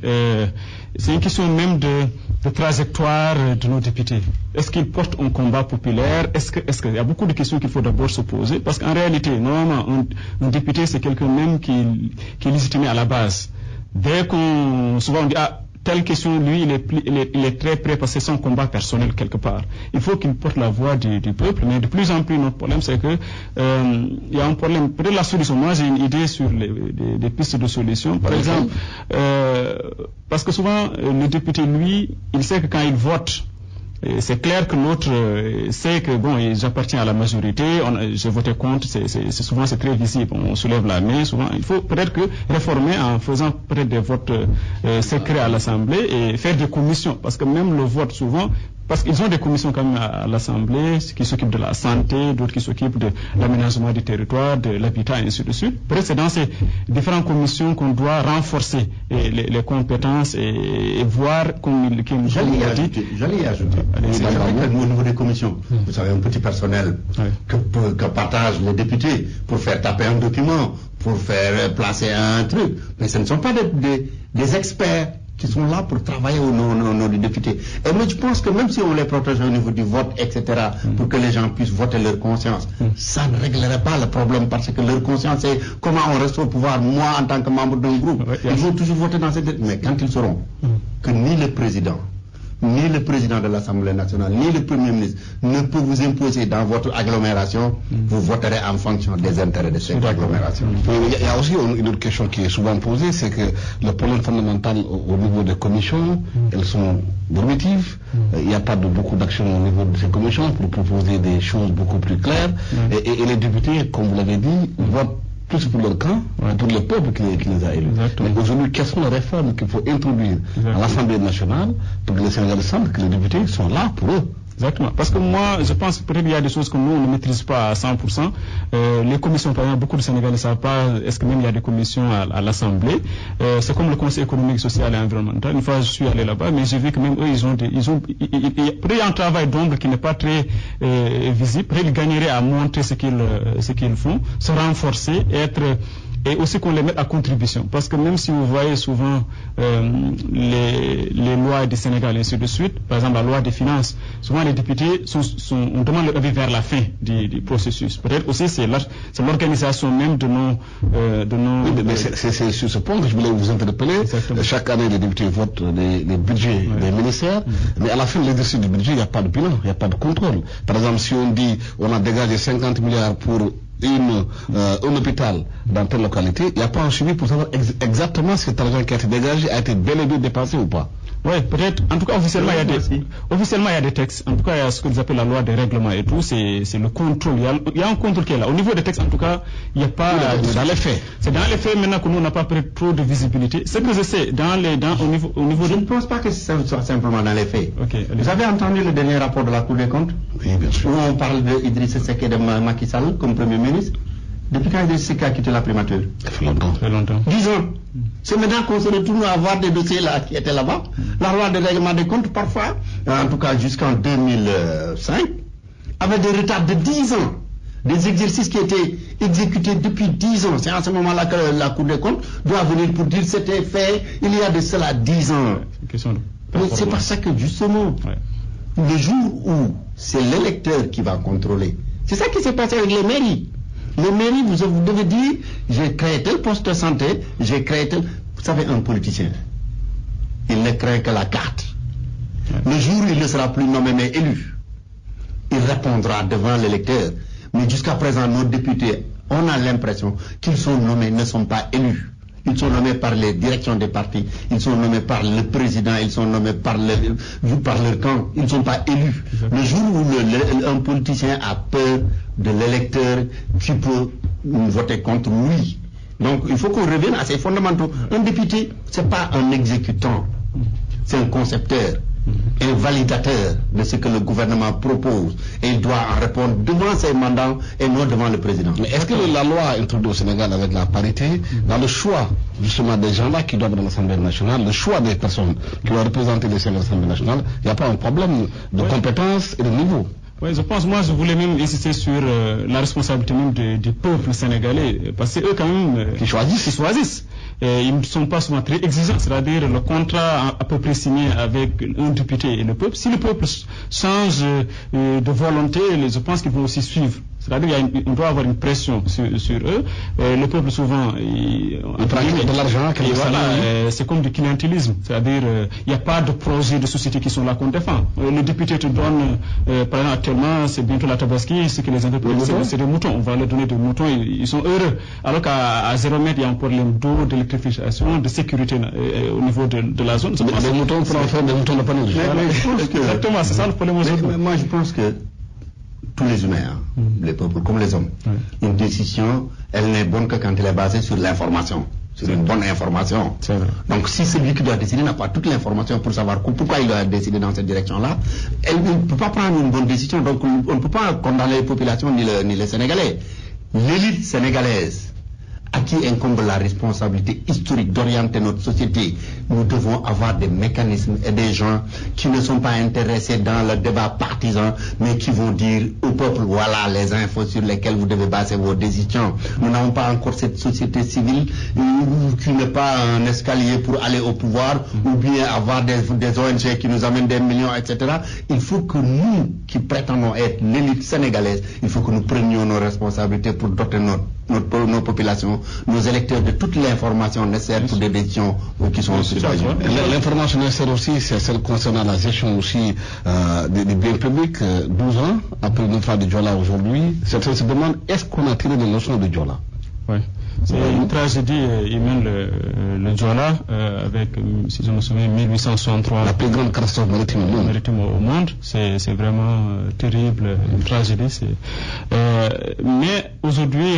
C'est une question même de trajectoire de nos députés. Est-ce qu'ils portent un combat populaire? Est-ce qu'il y a beaucoup de questions qu'il faut d'abord se poser? Parce qu'en réalité, normalement, un député, c'est quelqu'un même qui est légitimé à la base. Dès souvent on dit, telle question, lui, il est très prêt parce que c'est son combat personnel quelque part. Il faut qu'il porte la voix du peuple, mais de plus en plus, notre problème, c'est que il y a un problème. Peut-être la solution. Moi, j'ai une idée sur des pistes de solution. Par exemple, parce que souvent, le député, lui, il sait que quand il vote, c'est clair que l'autre sait que bon, j'appartiens à la majorité, j'ai voté contre, souvent c'est très visible, on soulève la main, souvent il faut peut-être que réformer en faisant peut-être des votes secrets à l'Assemblée et faire des commissions, parce que même le vote souvent, parce qu'ils ont des commissions quand même à l'Assemblée qui s'occupent de la santé, d'autres qui s'occupent de l'aménagement du territoire, de l'habitat et ainsi de suite. Peut-être c'est dans ces différentes commissions qu'on doit renforcer les compétences et voir J'allais y ajouter. Au niveau des commissions, vous savez, un petit personnel que partagent les députés pour faire taper un document, pour faire placer un truc. Mais ce ne sont pas des experts qui sont là pour travailler au nom des députés. Et moi, je pense que même si on les protège au niveau du vote, etc., pour que les gens puissent voter leur conscience, ça ne réglerait pas le problème parce que leur conscience, c'est comment on reste au pouvoir. Moi, en tant que membre d'un groupe, ils vont toujours voter dans cette... Mais quand ils sauront que ni le président de l'Assemblée nationale, ni le Premier ministre ne peut vous imposer dans votre agglomération, vous voterez en fonction des intérêts de cette agglomération. Il y a aussi une autre question qui est souvent posée, c'est que le problème fondamental au niveau des commissions, elles sont normatives, il n'y a pas beaucoup d'actions au niveau de ces commissions pour proposer des choses beaucoup plus claires, et les députés, comme vous l'avez dit, votent plus pour leur camp, pour le peuple qui les a élus. Mais aujourd'hui, quelles sont les réformes qu'il faut introduire à l'Assemblée nationale pour que les Sénégalais sentent que les députés sont là pour eux? Exactement. Parce que moi, je pense que peut-être il y a des choses que nous, on ne maîtrise pas à 100%. Les commissions, par exemple, beaucoup de Sénégalais ne savent pas, est-ce que même il y a des commissions à l'Assemblée. C'est comme le Conseil économique, social et environnemental. Une fois, je suis allé là-bas, mais j'ai vu que même eux, peut-être il y a un travail d'ombre qui n'est pas très visible. Peut-être ils gagneraient à montrer ce qu'ils font, se renforcer, et aussi qu'on les mette à contribution. Parce que même si vous voyez souvent les lois du Sénégal et ainsi de suite, par exemple la loi des finances, souvent les députés on demande leur avis vers la fin du processus. Peut-être aussi c'est l'organisation même de nos... C'est sur ce point que je voulais vous interpeller. Exactement. Chaque année, les députés votent les budgets des ministères, mais à la fin de l'exercice du budget, il n'y a pas de bilan, il n'y a pas de contrôle. Par exemple, si on dit on a dégagé 50 milliards pour un hôpital dans telle localité, il n'y a pas un suivi pour savoir exactement si cet argent qui a été dégagé a été bel et bien dépensé ou pas. Oui, peut-être. En tout cas, officiellement, il y a des textes. En tout cas, il y a ce qu'ils appellent la loi des règlements et tout. C'est le contrôle. Il y a un contrôle qui est là. Au niveau des textes, en tout cas, il n'y a pas... Dans les faits. C'est dans les faits maintenant que nous, on n'a pas trop de visibilité. Ce que je sais, au niveau Je ne pense pas que ce soit simplement dans les faits. Okay, vous avez entendu le dernier rapport de la Cour des comptes? Oui, bien sûr. Où on parle de Idrissa Seck et de Macky Sall comme Premier ministre. Depuis quand Idrissa Seck a quitté la primature? Ça fait longtemps. Très longtemps. 10 ans. C'est maintenant qu'on se retrouve à avoir des dossiers là qui étaient là-bas. La loi de règlement des comptes, parfois, en tout cas jusqu'en 2005, avait des retards de 10 ans. Des exercices qui étaient exécutés depuis 10 ans. C'est en ce moment-là que la Cour des comptes doit venir pour dire c'était fait il y a de cela 10 ans. Mais c'est parce que justement, le jour où c'est l'électeur qui va contrôler, c'est ça qui s'est passé avec les mairies. Les mairies, vous devez dire, j'ai créé tel poste de santé, j'ai créé tel... Vous savez, un politicien, il ne craint que la carte. Le jour où il ne sera plus nommé mais élu, il répondra devant l'électeur. Mais jusqu'à présent, nos députés, on a l'impression qu'ils sont nommés, ne sont pas élus. Ils sont nommés par les directions des partis, ils sont nommés par le président, ils sont nommés par leur camp, ils ne sont pas élus. Le jour où un politicien a peur de l'électeur qui peut voter contre lui. Donc il faut qu'on revienne à ces fondamentaux. Un député, ce n'est pas un exécutant, c'est un concepteur, un validateur de ce que le gouvernement propose. Et il doit en répondre devant ses mandants et non devant le président. Mais est-ce que la loi introduite au Sénégal avec la parité, dans le choix justement des gens-là qui doivent dans l'Assemblée nationale, le choix des personnes qui doivent représenter les Sénégalais à l'Assemblée nationale, il n'y a pas un problème de compétence et de niveau? Oui, je pense, moi je voulais même insister sur la responsabilité même du peuple sénégalais, parce que eux quand même qui choisissent. Ils ne sont pas souvent très exigeants, c'est-à-dire le contrat à peu près signé avec un député et le peuple, si le peuple change de volonté, je pense qu'ils vont aussi suivre. C'est-à-dire qu'on doit avoir une pression sur eux. Le peuple souvent il prend de l'argent, c'est comme du clientélisme, c'est-à-dire il n'y a pas de projet de société qui sont là qu'on défend. Le député te donne, par exemple actuellement c'est bientôt la Tabaski, ce que les entreprises c'est des moutons, on va leur donner des moutons, ils sont heureux. Alors qu'à 0 mètre il y a un problème d'eau, d'électrification, de sécurité au niveau de la zone. Les moutons pour en faire des moutons de panneau. Exactement, c'est ça le problème aujourd'hui. Moi je pense que tous les humains, les peuples comme les hommes, une décision, elle n'est bonne que quand elle est basée sur l'information, sur une bonne information. Donc si celui qui doit décider n'a pas toute l'information pour savoir pourquoi il doit décider dans cette direction-là, elle ne peut pas prendre une bonne décision. Donc on ne peut pas condamner les populations ni les Sénégalais. L'élite sénégalaise, à qui incombe la responsabilité historique d'orienter notre société, nous devons avoir des mécanismes et des gens qui ne sont pas intéressés dans le débat partisan, mais qui vont dire au peuple, voilà les infos sur lesquelles vous devez baser vos décisions. Nous n'avons pas encore cette société civile qui n'est pas un escalier pour aller au pouvoir, ou bien avoir des ONG qui nous amènent des millions, etc. Il faut que nous, qui prétendons être l'élite sénégalaise, il faut que nous prenions nos responsabilités pour doter nos populations, nos électeurs de toute l'information nécessaire pour des décisions qui sont citoyennes. L'information nécessaire aussi, c'est celle concernant la gestion aussi des biens publics. 12 ans après le naufrage de Diola aujourd'hui, certains se demandent est-ce qu'on a tiré des leçons de Diola? Oui. C'est une tragédie humaine, le Diola, avec, si je me souviens, 1863. La plus grande catastrophe maritime au monde. C'est vraiment terrible, une tragédie. Mais aujourd'hui,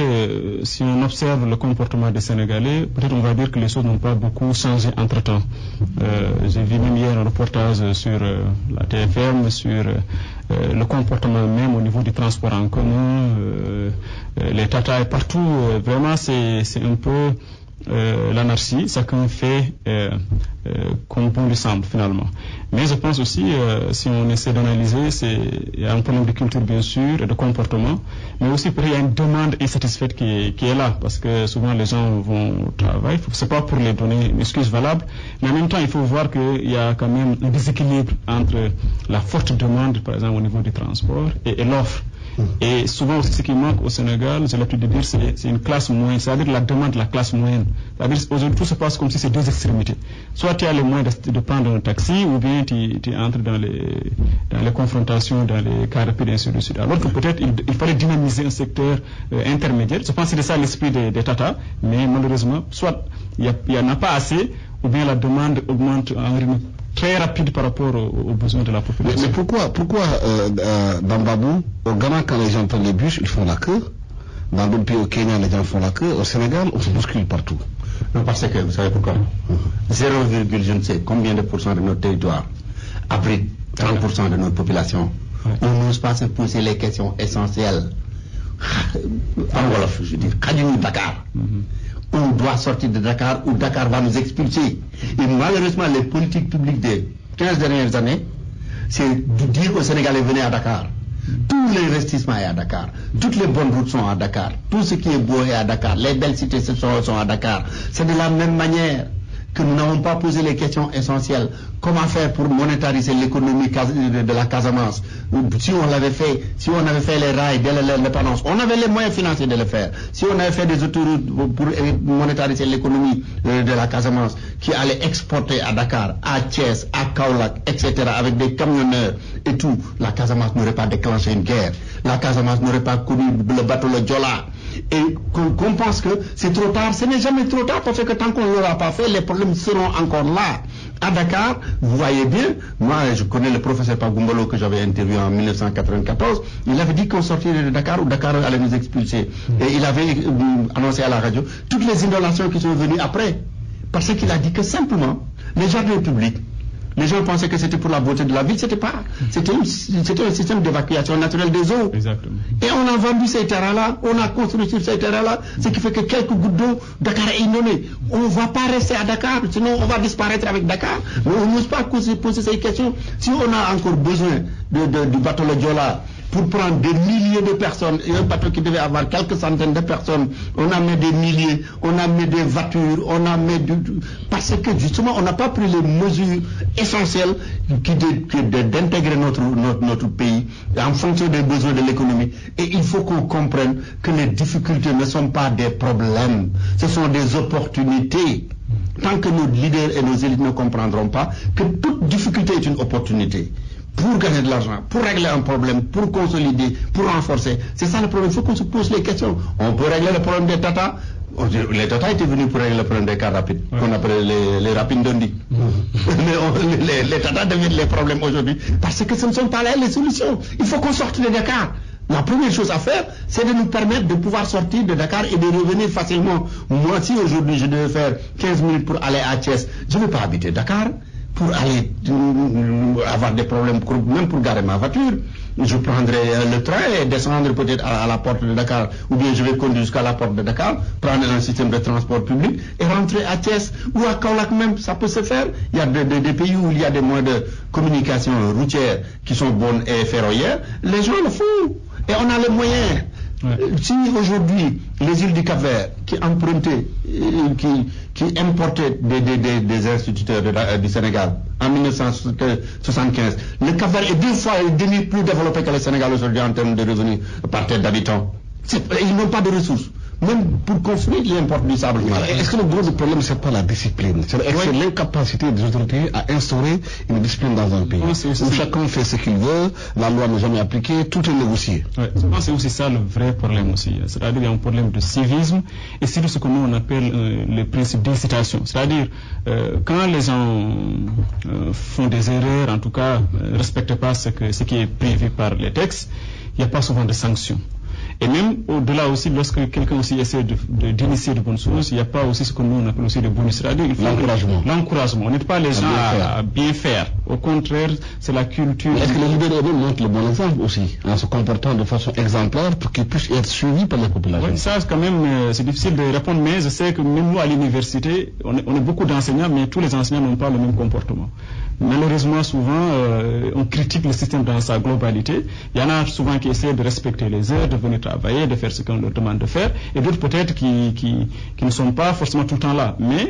si on observe le comportement des Sénégalais, peut-être on va dire que les choses n'ont pas beaucoup changé entre-temps. J'ai vu même hier un reportage sur la TFM, sur le comportement même au niveau du transport en commun, les tatas et partout. Vraiment, c'est un peu l'anarchie, chacun fait comme bon lui semble finalement. Mais je pense aussi, si on essaie d'analyser, il y a un problème de culture bien sûr et de comportement, mais aussi il y a une demande insatisfaite qui est là, parce que souvent les gens vont au travail, c'est pas pour les donner une excuse valable, mais en même temps il faut voir qu'il y a quand même un déséquilibre entre la forte demande par exemple au niveau du transport et l'offre. Et souvent aussi ce qui manque au Sénégal, j'ai l'habitude de dire, c'est une classe moyenne, c'est-à-dire la demande de la classe moyenne. C'est-à-dire aujourd'hui tout se passe comme si c'est deux extrémités. Soit tu as les moyens de prendre un taxi, ou bien tu entres dans les confrontations, dans les cas rapides et ainsi de suite. Alors que peut-être il fallait dynamiser un secteur intermédiaire. Je pense que c'est ça l'esprit des tatas, mais malheureusement, soit il n'y en a pas assez, ou bien la demande augmente en rythme très rapide par rapport aux besoins de la population. Mais pourquoi dans Babou, au Ghana, quand les gens prennent les bus, ils font la queue. Dans d'autres pays, au Kenya, les gens font la queue. Au Sénégal, on se bouscule partout. Non, parce que, vous savez pourquoi 0, je ne sais combien de pourcents de notre territoire abrite 30% de notre population. On n'ose pas se poser les questions essentielles. En Wolof, je veux dire, Dakar. On doit sortir de Dakar ou Dakar va nous expulser. Et malheureusement, les politiques publiques des 15 dernières années, c'est de dire aux Sénégalais venez à Dakar. Tout l'investissement est à Dakar. Toutes les bonnes routes sont à Dakar. Tout ce qui est beau est à Dakar. Les belles cités sont à Dakar. C'est de la même manière. que nous n'avons pas posé les questions essentielles. Comment faire pour monétariser l'économie de la Casamance? Si on avait fait les rails dès l'indépendance, on avait les moyens financiers de le faire. Si on avait fait des autoroutes pour monétariser l'économie de la Casamance, qui allait exporter à Dakar, à Thiès, à Kaolack, etc., avec des camionneurs et tout, la Casamance n'aurait pas déclenché une guerre. La Casamance n'aurait pas connu le bateau le Joola. Et qu'on pense que c'est trop tard, ce n'est jamais trop tard, parce que tant qu'on ne l'aura pas fait, les problèmes seront encore là. À Dakar, vous voyez bien, moi je connais le professeur Pagumbalo que j'avais interviewé en 1994, il avait dit qu'on sortirait de Dakar ou Dakar allait nous expulser. Et il avait annoncé à la radio toutes les inondations qui sont venues après. Parce qu'il a dit que simplement, les jardins publics, les gens pensaient que c'était pour la beauté de la ville, c'était pas. C'était un système d'évacuation naturelle des eaux. Exactement. Et on a vendu ces terrains-là, on a construit sur ces terrains-là, ce qui fait que quelques gouttes d'eau, Dakar est inondé. On ne va pas rester à Dakar, sinon on va disparaître avec Dakar. Mais on n'ose pas poser ces questions. Si on a encore besoin du bateau le Joola pour prendre des milliers de personnes, et un bateau qui devait avoir quelques centaines de personnes, on a mis des milliers, on a mis des voitures, on a mis parce que justement on n'a pas pris les mesures essentielles d'intégrer notre pays en fonction des besoins de l'économie. Et il faut qu'on comprenne que les difficultés ne sont pas des problèmes, ce sont des opportunités. Tant que nos leaders et nos élites ne comprendront pas que toute difficulté est une opportunité. Pour gagner de l'argent, pour régler un problème, pour consolider, pour renforcer. C'est ça le problème. Il faut qu'on se pose les questions. On peut régler le problème des Tata. Les Tata étaient venus pour régler le problème des cars rapides, qu'on appelle les rapides Dondi. Mais les Tata deviennent les problèmes aujourd'hui parce que ce ne sont pas là les solutions. Il faut qu'on sorte de Dakar. La première chose à faire, c'est de nous permettre de pouvoir sortir de Dakar et de revenir facilement. Moi, si aujourd'hui je devais faire 15 minutes pour aller à Thiès, je ne vais pas habiter Dakar. Pour aller avoir des problèmes, même pour garer ma voiture, je prendrai le train et descendre peut-être à la porte de Dakar, ou bien je vais conduire jusqu'à la porte de Dakar, prendre un système de transport public et rentrer à Thiès ou à Kaolack même, ça peut se faire. Il y a des pays où il y a des moyens de communication routière qui sont bonnes et ferroviaires, les gens le font et on a les moyens. Ouais. Si aujourd'hui les îles du Cap-Vert qui empruntaient, qui importaient des instituteurs du Sénégal en 1975, le Cap-Vert est 2 fois et demi plus développé que le Sénégal aujourd'hui en termes de revenus par tête d'habitants. Ils n'ont pas de ressources. Même pour construire, ils importent du sable. Est-ce que le gros problème, c'est pas la discipline? C'est l'incapacité des autorités à instaurer une discipline dans un pays. Où chacun fait ce qu'il veut, la loi n'est jamais appliquée, tout est négocié. Ouais, c'est aussi ça le vrai problème aussi. C'est-à-dire qu'il y a un problème de civisme et c'est ce que nous on appelle le principe d'incitation. C'est-à-dire quand les gens font des erreurs, en tout cas ne respectent pas ce qui est prévu par les textes, il n'y a pas souvent de sanctions. Et même au-delà aussi, lorsque quelqu'un aussi essaie d'initier de bonnes choses, il n'y a pas aussi ce que nous on appelle aussi le bonus. C'est-à-dire il faut l'encouragement. On n'aide pas les gens à bien faire. Au contraire, c'est la culture. Est-ce que les leaders eux-mêmes montrent le bon exemple aussi, en se comportant de façon exemplaire pour qu'ils puissent être suivis par la population? Oui, ça quand même, c'est difficile de répondre, mais je sais que même nous à l'université, on est beaucoup d'enseignants, mais tous les enseignants n'ont pas le même comportement. Malheureusement, souvent, on critique le système dans sa globalité. Il y en a souvent qui essaient de respecter les heures, de venir travailler, de faire ce qu'on leur demande de faire, et d'autres peut-être qui ne sont pas forcément tout le temps là. Mais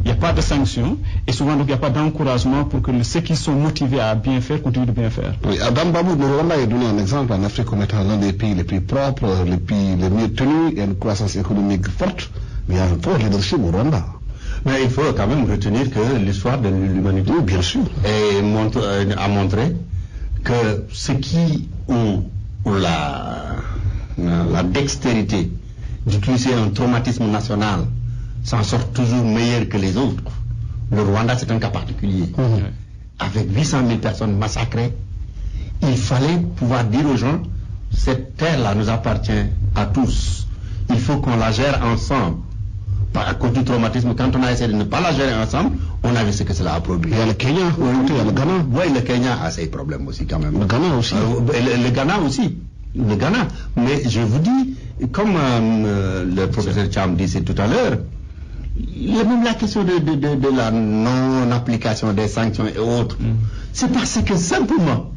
il n'y a pas de sanctions, et souvent donc il n'y a pas d'encouragement pour que ceux qui sont motivés à bien faire continuent de bien faire. Oui, Adam Babou, le Rwanda est donné un exemple en Afrique comme étant l'un des pays les plus propres, les pays les mieux tenus, et une croissance économique forte, mais il y a un fort leadership au Rwanda. Mais il faut quand même retenir que l'histoire de l'humanité, bien sûr, a montré que ceux qui ont la dextérité d'utiliser un traumatisme national s'en sortent toujours meilleurs que les autres. Le Rwanda, c'est un cas particulier. Avec 800 000 personnes massacrées, il fallait pouvoir dire aux gens, cette terre-là nous appartient à tous. Il faut qu'on la gère ensemble. À cause du traumatisme, quand on a essayé de ne pas la gérer ensemble, on a vu ce que cela a produit. Il y a le Kenya, il y a le Ghana. Oui, le Kenya a ses problèmes aussi quand même. Le Ghana aussi. Le Ghana aussi. Le Ghana. Mais je vous dis, comme le professeur Cham disait tout à l'heure, même la question de la non-application des sanctions et autres, c'est parce que simplement,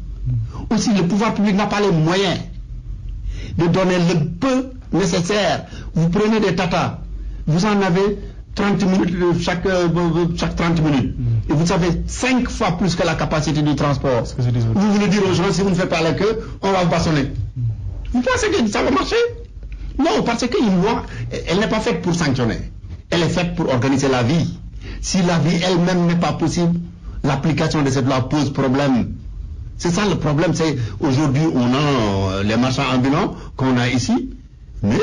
aussi le pouvoir public n'a pas les moyens de donner le peu nécessaire. Vous prenez des tatas. Vous en avez 30 minutes chaque 30 minutes. Et vous savez 5 fois plus que la capacité du transport. Vous voulez dire aux gens, si vous ne faites pas la queue, on va vous bâtonner. Vous pensez que ça va marcher? Non, parce qu'une loi, elle n'est pas faite pour sanctionner. Elle est faite pour organiser la vie. Si la vie elle-même n'est pas possible, l'application de cette loi pose problème. C'est ça le problème. C'est aujourd'hui on a les marchands ambulants qu'on a ici. Mais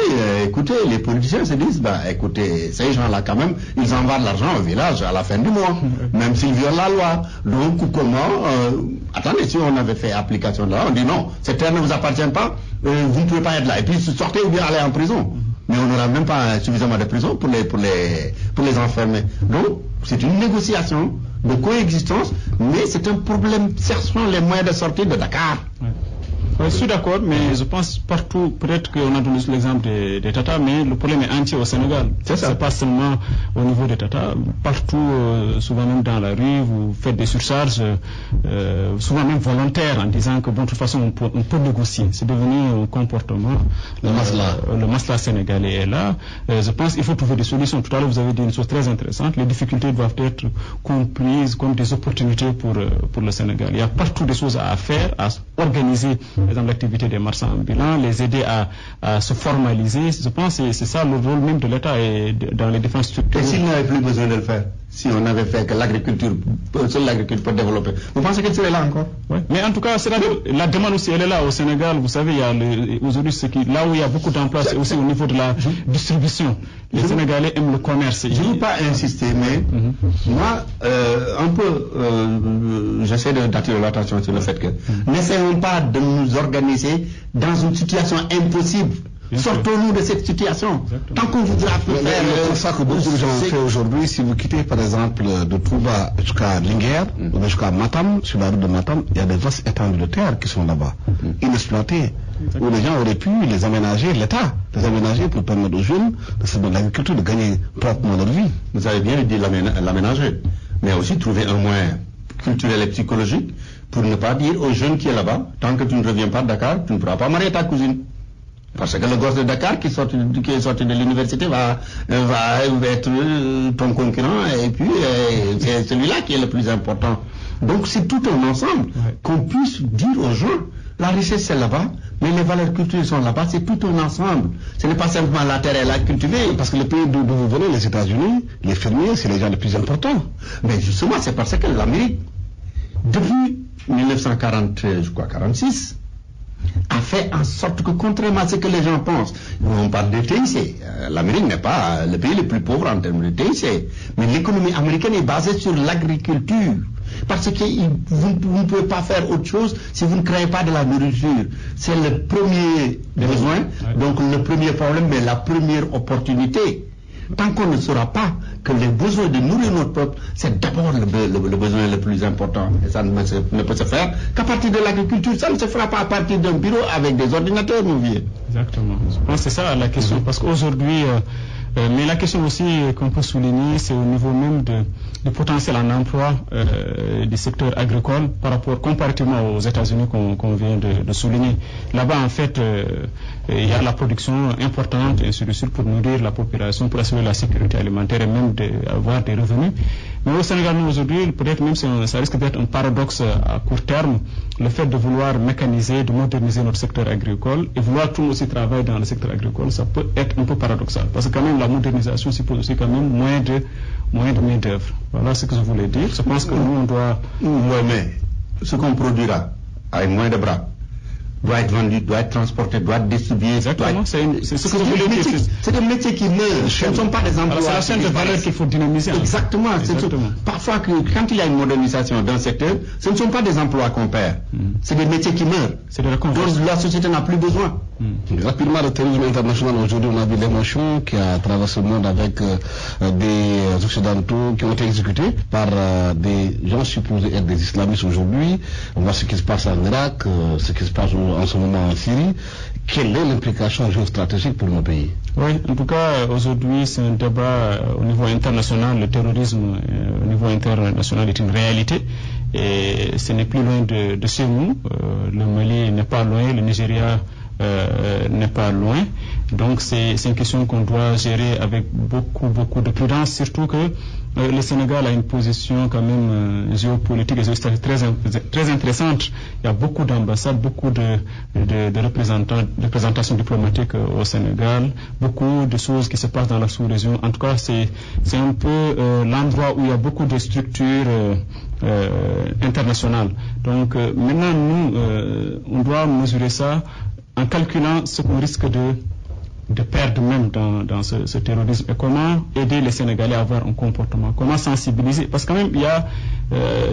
écoutez, les politiciens se disent, écoutez, ces gens-là quand même, ils envoient de l'argent au village à la fin du mois, même s'ils violent la loi. Donc comment, attendez, si on avait fait application de la loi, on dit non, cette terre ne vous appartient pas, vous ne pouvez pas être là. Et puis sortez ou bien aller en prison. Mais on n'aura même pas suffisamment de prison pour les enfermer. Donc c'est une négociation de coexistence, mais c'est un problème cherchant les moyens de sortir de Dakar. Je suis d'accord, mais je pense partout, peut-être qu'on a donné l'exemple des Tata, mais le problème est entier au Sénégal. C'est pas seulement au niveau des Tata, partout, souvent même dans la rue, vous faites des surcharges, souvent même volontaires, en disant que bon, de toute façon, on peut négocier. C'est devenu un comportement. Le masla sénégalais est là. Je pense qu'il faut trouver des solutions. Tout à l'heure, vous avez dit une chose très intéressante. Les difficultés doivent être comprises comme des opportunités pour le Sénégal. Il y a partout des choses à faire, à organiser. Par exemple, l'activité des marchands ambulants, les aider à se formaliser. Je pense que c'est ça le rôle même de l'État et dans les différentes structures. Et s'il n'avait plus besoin de le faire, si on avait fait que l'agriculture, seule l'agriculture peut développer, vous pensez qu'elle serait là encore? Oui. Mais en tout cas, la demande aussi, elle est là au Sénégal. Vous savez, il y a aujourd'hui, là où il y a beaucoup d'emplois, c'est aussi au niveau de la distribution. Les Sénégalais aiment le commerce. Je ne veux pas insister, mais moi, un peu, j'essaie d'attirer l'attention sur le fait que n'essayons pas de nous organiser dans une situation impossible. Sortons-nous de cette situation. Exactement. Tant qu'on voudra faire... C'est ça que beaucoup de gens ont fait aujourd'hui. Si vous quittez par exemple de Touba jusqu'à Linguère ou jusqu'à Matam, sur la route de Matam, il y a des vastes étendues de terre qui sont là-bas, inexploitées, où les gens auraient pu les aménager, l'État les aménager pour permettre aux jeunes de se donner l'agriculture, de gagner proprement leur vie. Vous avez bien dit l'aménager, mais aussi trouver un moyen culturel et psychologique pour ne pas dire aux jeunes qui est là-bas, tant que tu ne reviens pas de Dakar, tu ne pourras pas marier ta cousine. Parce que le gosse de Dakar qui est sorti de l'université va être ton concurrent, et puis c'est celui-là qui est le plus important. Donc c'est tout un ensemble qu'on puisse dire aux gens, la richesse c'est là-bas, mais les valeurs culturelles sont là-bas, c'est tout un ensemble. Ce n'est pas simplement la terre et la cultiver. Parce que le pays d'où vous venez, les États-Unis, les fermiers, c'est les gens les plus importants. Mais justement, c'est parce que l'Amérique, depuis 1946, a fait en sorte que, contrairement à ce que les gens pensent, on parle de TIC, l'Amérique n'est pas le pays le plus pauvre en termes de TIC, mais l'économie américaine est basée sur l'agriculture, parce que vous ne pouvez pas faire autre chose si vous ne créez pas de la nourriture. C'est le premier besoin, donc le premier problème, mais la première opportunité. Tant qu'on ne saura pas que les besoins de nourrir notre peuple, c'est d'abord le besoin le plus important. Et ça ne peut se faire qu'à partir de l'agriculture. Ça ne se fera pas à partir d'un bureau avec des ordinateurs, mon vieux. Exactement. Je pense que c'est ça la question. Parce qu'aujourd'hui, mais la question aussi qu'on peut souligner, c'est au niveau même du potentiel en emploi du secteur agricole par rapport comparativement aux États-Unis qu'on vient de souligner. Là-bas, en fait, il y a la production importante et ainsi de suite pour nourrir la population, pour assurer la sécurité alimentaire et même d'avoir des revenus. Mais au Sénégal, nous, aujourd'hui, peut-être même ça risque d'être un paradoxe à court terme, le fait de vouloir mécaniser, de moderniser notre secteur agricole et vouloir tout aussi travailler dans le secteur agricole, ça peut être un peu paradoxal. Parce que quand même, la modernisation suppose aussi quand même moins de main-d'œuvre. Voilà ce que je voulais dire. Je pense que nous, on doit... Oui, mais ce qu'on produira avec moins de bras doit être vendu, doit être transporté, doit être distribué. Exactement, c'est ce que je voulais dire. C'est des métiers qui meurent, ce ne sont pas des emplois. C'est la chaîne de valeur qu'il faut dynamiser. Exactement. Parfois, quand il y a une modernisation d'un secteur, ce ne sont pas des emplois qu'on perd. C'est des métiers qui meurent. C'est de la confiance. Donc la société n'a plus besoin. Rapidement, le terrorisme international, aujourd'hui, on a vu l'émotion qui a traversé le monde avec des Occidentaux qui ont été exécutés par des gens supposés être des islamistes aujourd'hui. On voit ce qui se passe en Irak, ce qui se passe en ce moment en Syrie. Quelle est l'implication géostratégique pour nos pays? Oui, en tout cas, aujourd'hui, c'est un débat au niveau international. Le terrorisme au niveau international est une réalité. Et ce n'est plus loin de chez nous. Le Mali n'est pas loin, le Nigeria n'est pas loin. Donc c'est une question qu'on doit gérer avec beaucoup de prudence, surtout que le Sénégal a une position quand même géopolitique et géostratégique très intéressante. Il y a beaucoup d'ambassades, beaucoup de représentations diplomatiques au Sénégal, beaucoup de choses qui se passent dans la sous-région. En tout cas, c'est un peu l'endroit où il y a beaucoup de structures internationales. Donc maintenant, nous, on doit mesurer ça en calculant ce qu'on risque de perdre même dans ce terrorisme, et comment aider les Sénégalais à avoir un comportement, comment sensibiliser, parce que quand même il y a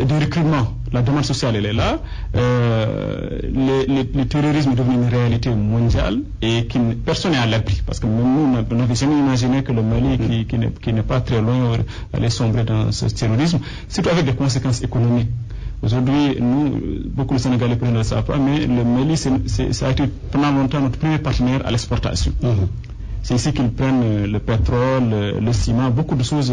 du recrutement, la demande sociale elle est là, le terrorisme est devenu une réalité mondiale et personne n'est à l'abri, parce que même nous on n'avait jamais imaginé que le Mali qui n'est pas très loin allait sombrer dans ce terrorisme, surtout avec des conséquences économiques. Aujourd'hui, nous, beaucoup de Sénégalais ne le savent pas, mais le Mali, ça a été pendant longtemps notre premier partenaire à l'exportation. C'est ici qu'ils prennent le pétrole, le ciment, beaucoup de choses,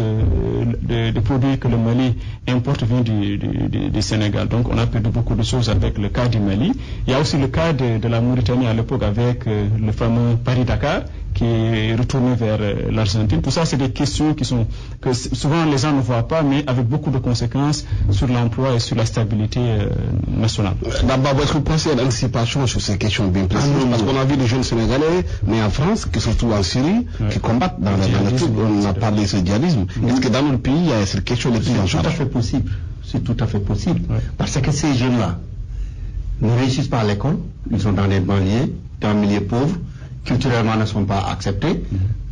des produits que le Mali importe viennent du Sénégal. Donc on a perdu beaucoup de choses avec le cas du Mali. Il y a aussi le cas de la Mauritanie à l'époque avec le fameux Paris-Dakar qui est retourné vers l'Argentine. Tout ça, c'est des questions que souvent les gens ne voient pas, mais avec beaucoup de conséquences sur l'emploi et sur la stabilité nationale. D'abord, est-ce que vous pensez à l'anticipation sur ces questions bien précises? Parce qu'on a vu des jeunes Sénégalais nés en France, qui se trouvent en Syrie, qui combattent dans le truc. On a parlé de ce djihadisme. Est-ce que dans notre pays, il y a cette question de prise en charge? C'est tout à fait possible. C'est tout à fait possible. Ouais. Parce que ces jeunes-là ne réussissent pas à l'école. Ils sont dans des banlieues, dans un milieu pauvre, culturellement ne sont pas acceptés.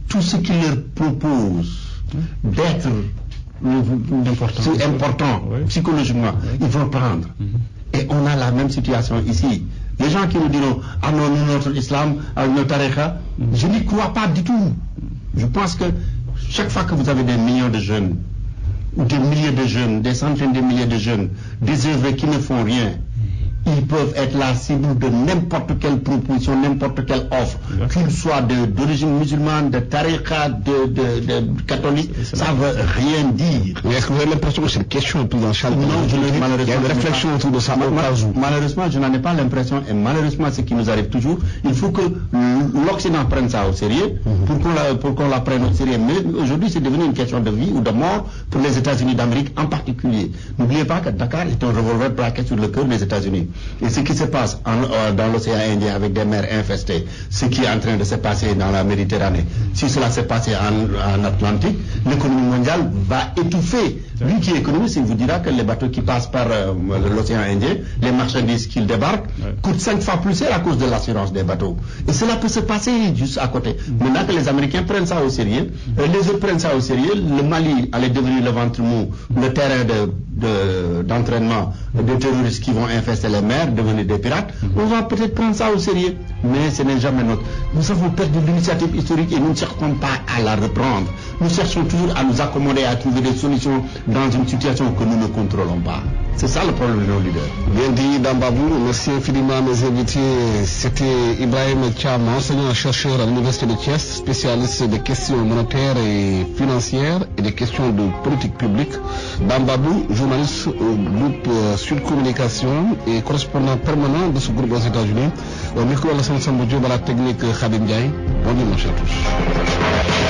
Tout ce qui leur propose d'être important psychologiquement, ils vont prendre. Et on a la même situation ici. Les gens qui nous diront, ah non, notre islam, notre tariqa, je n'y crois pas du tout. Je pense que chaque fois que vous avez des millions de jeunes, ou des milliers de jeunes, des centaines de milliers de jeunes, des œuvres qui ne font rien, ils peuvent être la cible de n'importe quelle proposition, n'importe quelle offre, qu'ils soient d'origine musulmane, de tariqa, de catholique, ça ne veut rien dire. Mais est-ce que vous avez l'impression que c'est une question de prise en charge? Non, je le dis malheureusement. Il y a une réflexion autour de ça. Malheureusement, je n'en ai pas l'impression, et malheureusement, ce qui nous arrive toujours, il faut que l'Occident prenne ça au sérieux, pour qu'on la prenne au sérieux. Mais aujourd'hui, c'est devenu une question de vie ou de mort pour les États-Unis d'Amérique en particulier. N'oubliez pas que Dakar est un revolver braqué sur le cœur des États-Unis. Et ce qui se passe dans l'océan Indien avec des mers infestées, ce qui est en train de se passer dans la Méditerranée, si cela s'est passé en Atlantique, l'économie mondiale va étouffer. Lui qui est économiste, il vous dira que les bateaux qui passent par l'océan Indien, les marchandises qu'ils débarquent, coûtent 5 fois plus cher à cause de l'assurance des bateaux. Et cela peut se passer juste à côté. Maintenant que les Américains prennent ça au sérieux, les autres prennent ça au sérieux, le Mali allait devenir le ventre mou, le terrain d'entraînement des terroristes qui vont infester les mers, devenir des pirates, on va peut-être prendre ça au sérieux, mais ce n'est jamais notre. Nous avons perdu l'initiative historique et nous ne cherchons pas à la reprendre. Nous cherchons toujours à nous accommoder, à trouver des solutions dans une situation que nous ne contrôlons pas. C'est ça le problème de nos leaders. Bien dit, Dambabou. Merci infiniment à mes invités. C'était Ibrahim Thiam, enseignant-chercheur à l'Université de Thiès, spécialiste des questions monétaires et financières et des questions de politique publique. Dambabou, journaliste au groupe Sud Communication et correspondant permanent de ce groupe aux États-Unis. Au micro, Alassane Sambou Diop, à la technique Khadim Ndiaye. Bon dimanche à tous.